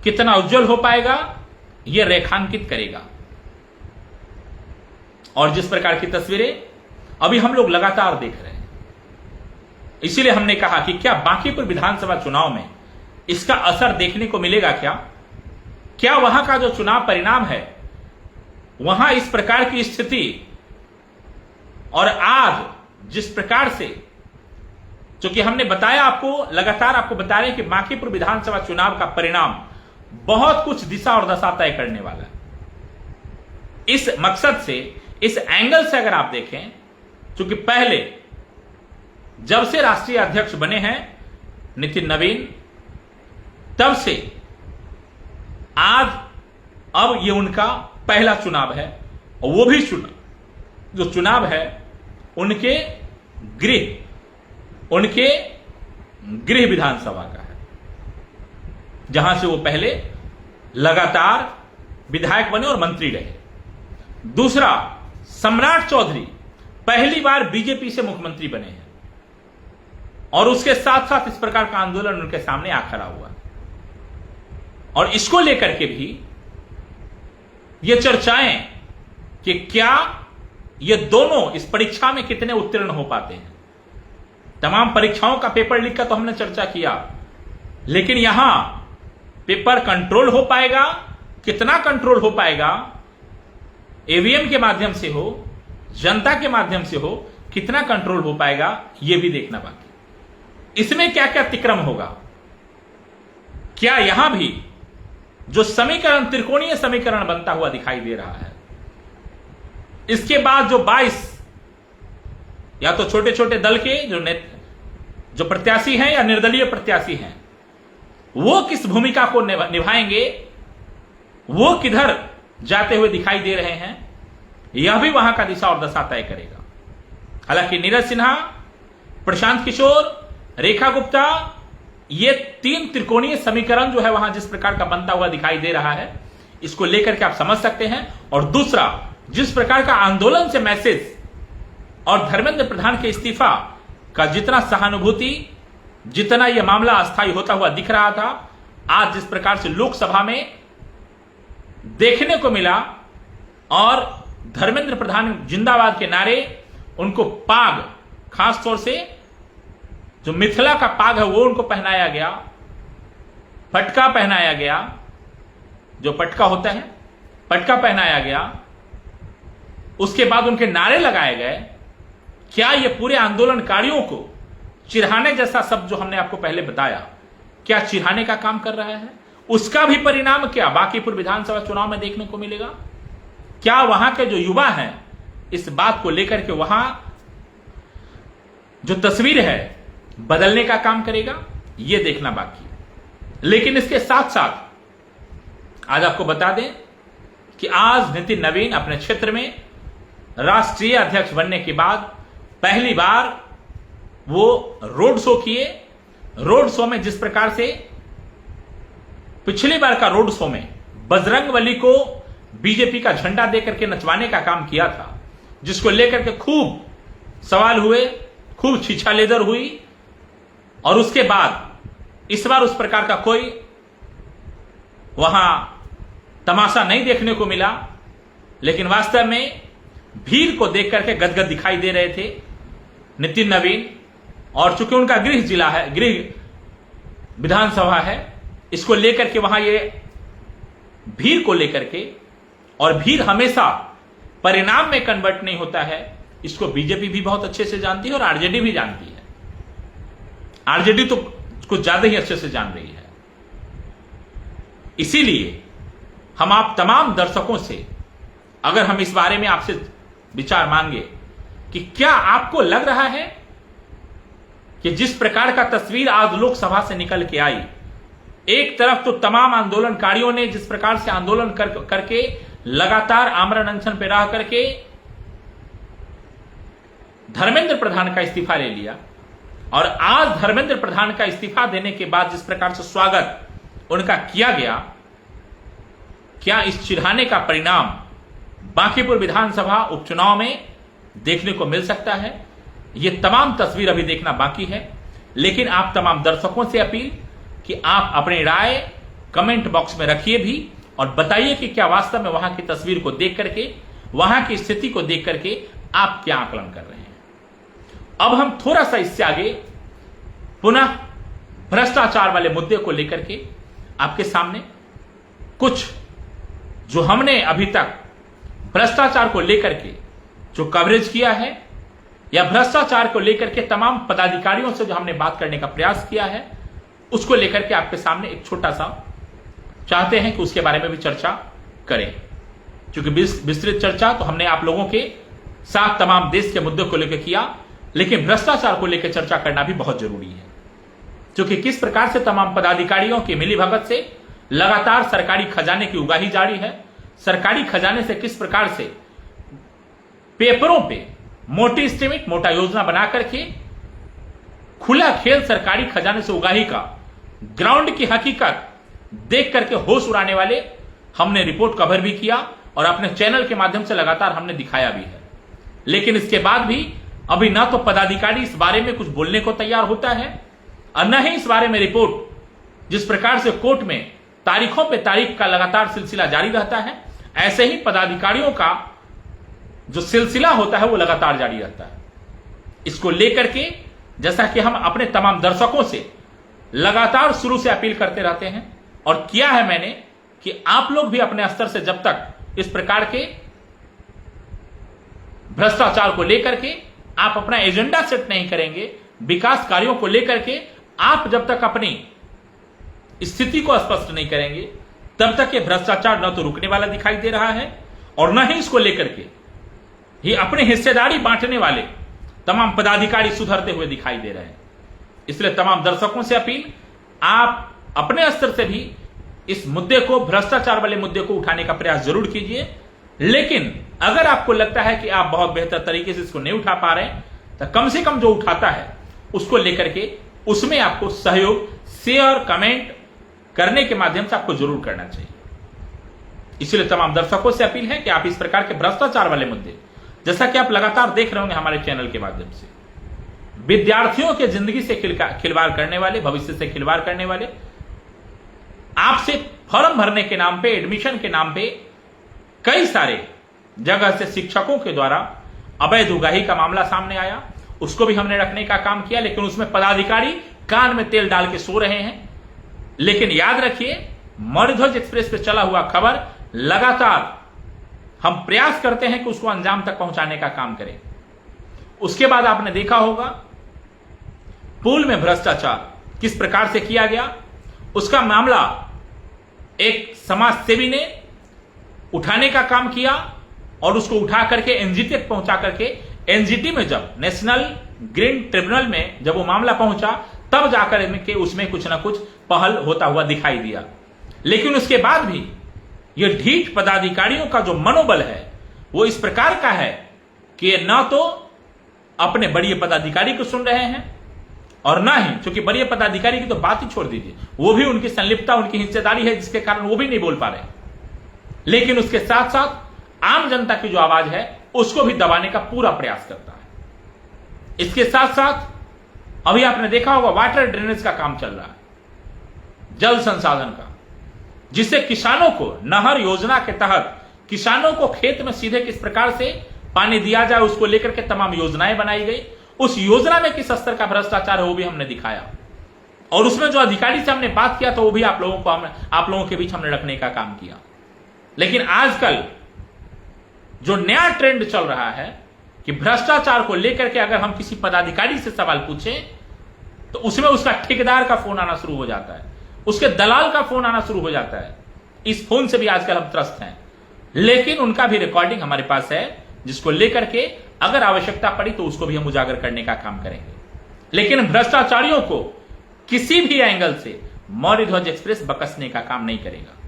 कितना उज्जवल हो पाएगा यह रेखांकित करेगा। और जिस प्रकार की तस्वीरें अभी हम लोग लगातार देख रहे हैं, इसीलिए हमने कहा कि क्या बांकीपुर विधानसभा चुनाव में इसका असर देखने को मिलेगा क्या वहां का जो चुनाव परिणाम है, वहां इस प्रकार की स्थिति और आज जिस प्रकार से, क्योंकि हमने बताया आपको, लगातार आपको बता रहे हैं कि बांकीपुर विधानसभा चुनाव का परिणाम बहुत कुछ दिशा और दशा तय करने वाला है। इस मकसद से, इस एंगल से अगर आप देखें, क्योंकि पहले जब से राष्ट्रीय अध्यक्ष बने हैं नितिन नवीन, तब से आज अब ये उनका पहला चुनाव है, और वो भी जो चुनाव है उनके गृह विधानसभा का है, जहां से वो पहले लगातार विधायक बने और मंत्री रहे। दूसरा, सम्राट चौधरी पहली बार बीजेपी से मुख्यमंत्री बने हैं, और उसके साथ साथ इस प्रकार का आंदोलन उनके सामने आ खड़ा हुआ, और इसको लेकर के भी ये चर्चाएं कि क्या ये दोनों इस परीक्षा में कितने उत्तीर्ण हो पाते हैं। तमाम परीक्षाओं का पेपर लीक का तो हमने चर्चा किया, लेकिन यहां पेपर कंट्रोल हो पाएगा, कितना कंट्रोल हो पाएगा, ईवीएम के माध्यम से हो, जनता के माध्यम से हो, कितना कंट्रोल हो पाएगा, यह भी देखना बाकी। इसमें क्या क्या अतिक्रम होगा, क्या यहां भी जो समीकरण, त्रिकोणीय समीकरण बनता हुआ दिखाई दे रहा है, इसके बाद जो 22 या तो छोटे छोटे दल के जो प्रत्याशी हैं या निर्दलीय प्रत्याशी हैं, वो किस भूमिका को निभाएंगे, वो किधर जाते हुए दिखाई दे रहे हैं, यह भी वहां का दिशा और दशा तय करेगा। हालांकि नीरज सिन्हा, प्रशांत किशोर, रेखा गुप्ता, ये 3 त्रिकोणीय समीकरण जो है वहां जिस प्रकार का बनता हुआ दिखाई दे रहा है, इसको लेकर के आप समझ सकते हैं। और दूसरा, जिस प्रकार का आंदोलन से मैसेज और धर्मेंद्र प्रधान के इस्तीफा का जितना सहानुभूति, जितना यह मामला अस्थायी होता हुआ दिख रहा था, आज जिस प्रकार से लोकसभा में देखने को मिला, और धर्मेंद्र प्रधान जिंदाबाद के नारे, उनको पाग, खासतौर से जो मिथिला का पाग है वो उनको पहनाया गया, पटका पहनाया गया, जो पटका होता है पटका पहनाया गया, उसके बाद उनके नारे लगाए गए। क्या ये पूरे आंदोलनकारियों को चिढ़ाने जैसा शब्द जो हमने आपको पहले बताया, क्या चिढ़ाने का काम कर रहा है? उसका भी परिणाम क्या बांकीपुर विधानसभा चुनाव में देखने को मिलेगा? क्या वहां के जो युवा हैं इस बात को लेकर के वहां जो तस्वीर है बदलने का काम करेगा? यह देखना बाकी है। लेकिन इसके साथ साथ आज आपको बता दें कि आज नितिन नवीन अपने क्षेत्र में राष्ट्रीय अध्यक्ष बनने के बाद पहली बार वो रोड शो किए। रोड शो में जिस प्रकार से पिछली बार का रोड शो में बजरंगबली को बीजेपी का झंडा देकर के नचवाने का काम किया था, जिसको लेकर के खूब सवाल हुए, खूब छीछालेदर हुई, और उसके बाद इस बार उस प्रकार का कोई वहां तमाशा नहीं देखने को मिला। लेकिन वास्तव में भीड़ को देख करके गदगद दिखाई दे रहे थे नितिन नवीन, और चूंकि उनका गृह जिला है, गृह विधानसभा है, इसको लेकर के वहां ये भीड़ को लेकर के, और भीड़ हमेशा परिणाम में कन्वर्ट नहीं होता है, इसको बीजेपी भी बहुत अच्छे से जानती है और आरजेडी भी जानती है। आरजेडी तो कुछ ज्यादा ही अच्छे से जान रही है। इसीलिए हम आप तमाम दर्शकों से, अगर हम इस बारे में आपसे विचार मांगे कि क्या आपको लग रहा है कि जिस प्रकार का तस्वीर आज लोकसभा से निकल के आई, एक तरफ तो तमाम आंदोलनकारियों ने जिस प्रकार से आंदोलन करके लगातार आमरण अनशन पे रह करके धर्मेंद्र प्रधान का इस्तीफा ले लिया, और आज धर्मेंद्र प्रधान का इस्तीफा देने के बाद जिस प्रकार से स्वागत उनका किया गया, क्या इस चिढ़ाने का परिणाम बांकीपुर विधानसभा उपचुनाव में देखने को मिल सकता है? यह तमाम तस्वीर अभी देखना बाकी है। लेकिन आप तमाम दर्शकों से अपील कि आप अपनी राय कमेंट बॉक्स में रखिए भी, और बताइए कि क्या वास्तव में वहां की तस्वीर को देख करके, वहां की स्थिति को देख करके आप क्या आकलन कर रहे हैं। अब हम थोड़ा सा इससे आगे पुनः भ्रष्टाचार वाले मुद्दे को लेकर के आपके सामने कुछ जो हमने अभी तक भ्रष्टाचार को लेकर के जो कवरेज किया है या भ्रष्टाचार को लेकर के तमाम पदाधिकारियों से जो हमने बात करने का प्रयास किया है, उसको लेकर के आपके सामने एक छोटा सा चाहते हैं कि उसके बारे में भी चर्चा करें। क्योंकि विस्तृत चर्चा तो हमने आप लोगों के साथ तमाम देश के मुद्दों को लेकर किया, लेकिन भ्रष्टाचार को लेकर चर्चा करना भी बहुत जरूरी है। क्योंकि किस प्रकार से तमाम पदाधिकारियों की मिलीभगत से लगातार सरकारी खजाने की उगाही जारी है, सरकारी खजाने से किस प्रकार से पेपरों पे मोटी एस्टीमेट, मोटा योजना बना करके खुला खेल सरकारी खजाने से उगाही का ग्राउंड की हकीकत देख करके होश उड़ाने वाले हमने रिपोर्ट कवर भी किया और अपने चैनल के माध्यम से लगातार हमने दिखाया भी है। लेकिन इसके बाद भी अभी ना तो पदाधिकारी इस बारे में कुछ बोलने को तैयार होता है और न ही इस बारे में रिपोर्ट, जिस प्रकार से कोर्ट में तारीखों पे तारीख का लगातार सिलसिला जारी रहता है, ऐसे ही पदाधिकारियों का जो सिलसिला होता है वो लगातार जारी रहता है। इसको लेकर के जैसा कि हम अपने तमाम दर्शकों से लगातार शुरू से अपील करते रहते हैं और किया है मैंने कि आप लोग भी अपने स्तर से जब तक इस प्रकार के भ्रष्टाचार को लेकर के आप अपना एजेंडा सेट नहीं करेंगे, विकास कार्यों को लेकर के आप जब तक अपनी स्थिति को स्पष्ट नहीं करेंगे, तब तक ये भ्रष्टाचार न तो रुकने वाला दिखाई दे रहा है और न ही इसको लेकर के ही अपनी हिस्सेदारी बांटने वाले तमाम पदाधिकारी सुधरते हुए दिखाई दे रहे हैं। इसलिए तमाम दर्शकों से अपील, आप अपने स्तर से भी इस मुद्दे को, भ्रष्टाचार वाले मुद्दे को उठाने का प्रयास जरूर कीजिए। लेकिन अगर आपको लगता है कि आप बहुत बेहतर तरीके से इसको नहीं उठा पा रहे तो कम से कम जो उठाता है उसको लेकर के उसमें आपको सहयोग, शेयर, कमेंट करने के माध्यम से आपको जरूर करना चाहिए। इसलिए तमाम दर्शकों से अपील है कि आप इस प्रकार के भ्रष्टाचार वाले मुद्दे, जैसा कि आप लगातार देख रहे होंगे हमारे चैनल के माध्यम से, विद्यार्थियों के जिंदगी से खिलवाड़ करने वाले, भविष्य से खिलवाड़ करने वाले, आपसे फॉर्म भरने के नाम पे, एडमिशन के नाम पे कई सारे जगह से शिक्षकों के द्वारा अवैध उगाही का मामला सामने आया, उसको भी हमने रखने का काम किया। लेकिन उसमें पदाधिकारी कान में तेल डाल के सो रहे हैं। लेकिन याद रखिए, मौर्यध्वज एक्सप्रेस पे चला हुआ खबर लगातार हम प्रयास करते हैं कि उसको अंजाम तक पहुंचाने का काम करें। उसके बाद आपने देखा होगा पुल में भ्रष्टाचार किस प्रकार से किया गया, उसका मामला एक समाज सेवी ने उठाने का काम किया और उसको उठा करके एनजीटी तक पहुंचा करके, एनजीटी में जब नेशनल ग्रीन ट्रिब्यूनल में जब वो मामला पहुंचा तब जाकर इनके उसमें कुछ ना कुछ पहल होता हुआ दिखाई दिया। लेकिन उसके बाद भी ये ढीठ पदाधिकारियों का जो मनोबल है वो इस प्रकार का है कि न तो अपने बड़े पदाधिकारी को सुन रहे हैं और ना ही, क्योंकि बड़े पदाधिकारी की तो बात ही छोड़ दीजिए, वो भी उनकी संलिप्तता, उनकी हिस्सेदारी है जिसके कारण वो भी नहीं बोल पा रहे। लेकिन उसके साथ साथ आम जनता की जो आवाज है उसको भी दबाने का पूरा प्रयास करता है। इसके साथ साथ अभी आपने देखा होगा वाटर ड्रेनेज का काम चल रहा है, जल संसाधन का, जिससे किसानों को नहर योजना के तहत किसानों को खेत में सीधे किस प्रकार से पानी दिया जाए उसको लेकर के तमाम योजनाएं बनाई गई। उस योजना में किस स्तर का भ्रष्टाचार है वो भी हमने दिखाया और उसमें जो अधिकारी से हमने बात किया तो वो भी आप लोगों के बीच हमने रखने का काम किया। लेकिन आजकल जो नया ट्रेंड चल रहा है कि भ्रष्टाचार को लेकर के अगर हम किसी पदाधिकारी से सवाल पूछें तो उसमें उसका ठेकेदार का फोन आना शुरू हो जाता है, उसके दलाल का फोन आना शुरू हो जाता है। इस फोन से भी आजकल हम त्रस्त हैं, लेकिन उनका भी रिकॉर्डिंग हमारे पास है जिसको लेकर के अगर आवश्यकता पड़ी तो उसको भी हम उजागर करने का काम करेंगे। लेकिन भ्रष्टाचारियों को किसी भी एंगल से मौर्यध्वज एक्सप्रेस बकसने का काम नहीं करेगा।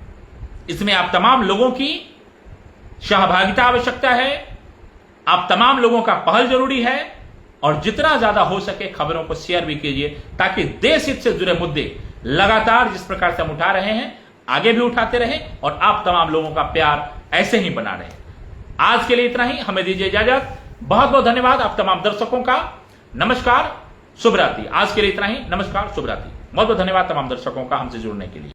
इसमें आप तमाम लोगों की सहभागिता आवश्यकता है, आप तमाम लोगों का पहल जरूरी है और जितना ज्यादा हो सके खबरों को शेयर भी कीजिए ताकि देश हित से जुड़े मुद्दे लगातार जिस प्रकार से हम उठा रहे हैं आगे भी उठाते रहें और आप तमाम लोगों का प्यार ऐसे ही बना रहे। आज के लिए इतना ही, हमें दीजिए इजाजत। बहुत बहुत धन्यवाद आप तमाम दर्शकों का। नमस्कार, शुभ रात्रि। आज के लिए इतना ही, नमस्कार, शुभ रात्रि। बहुत बहुत धन्यवाद तमाम दर्शकों का हमसे जुड़ने के लिए।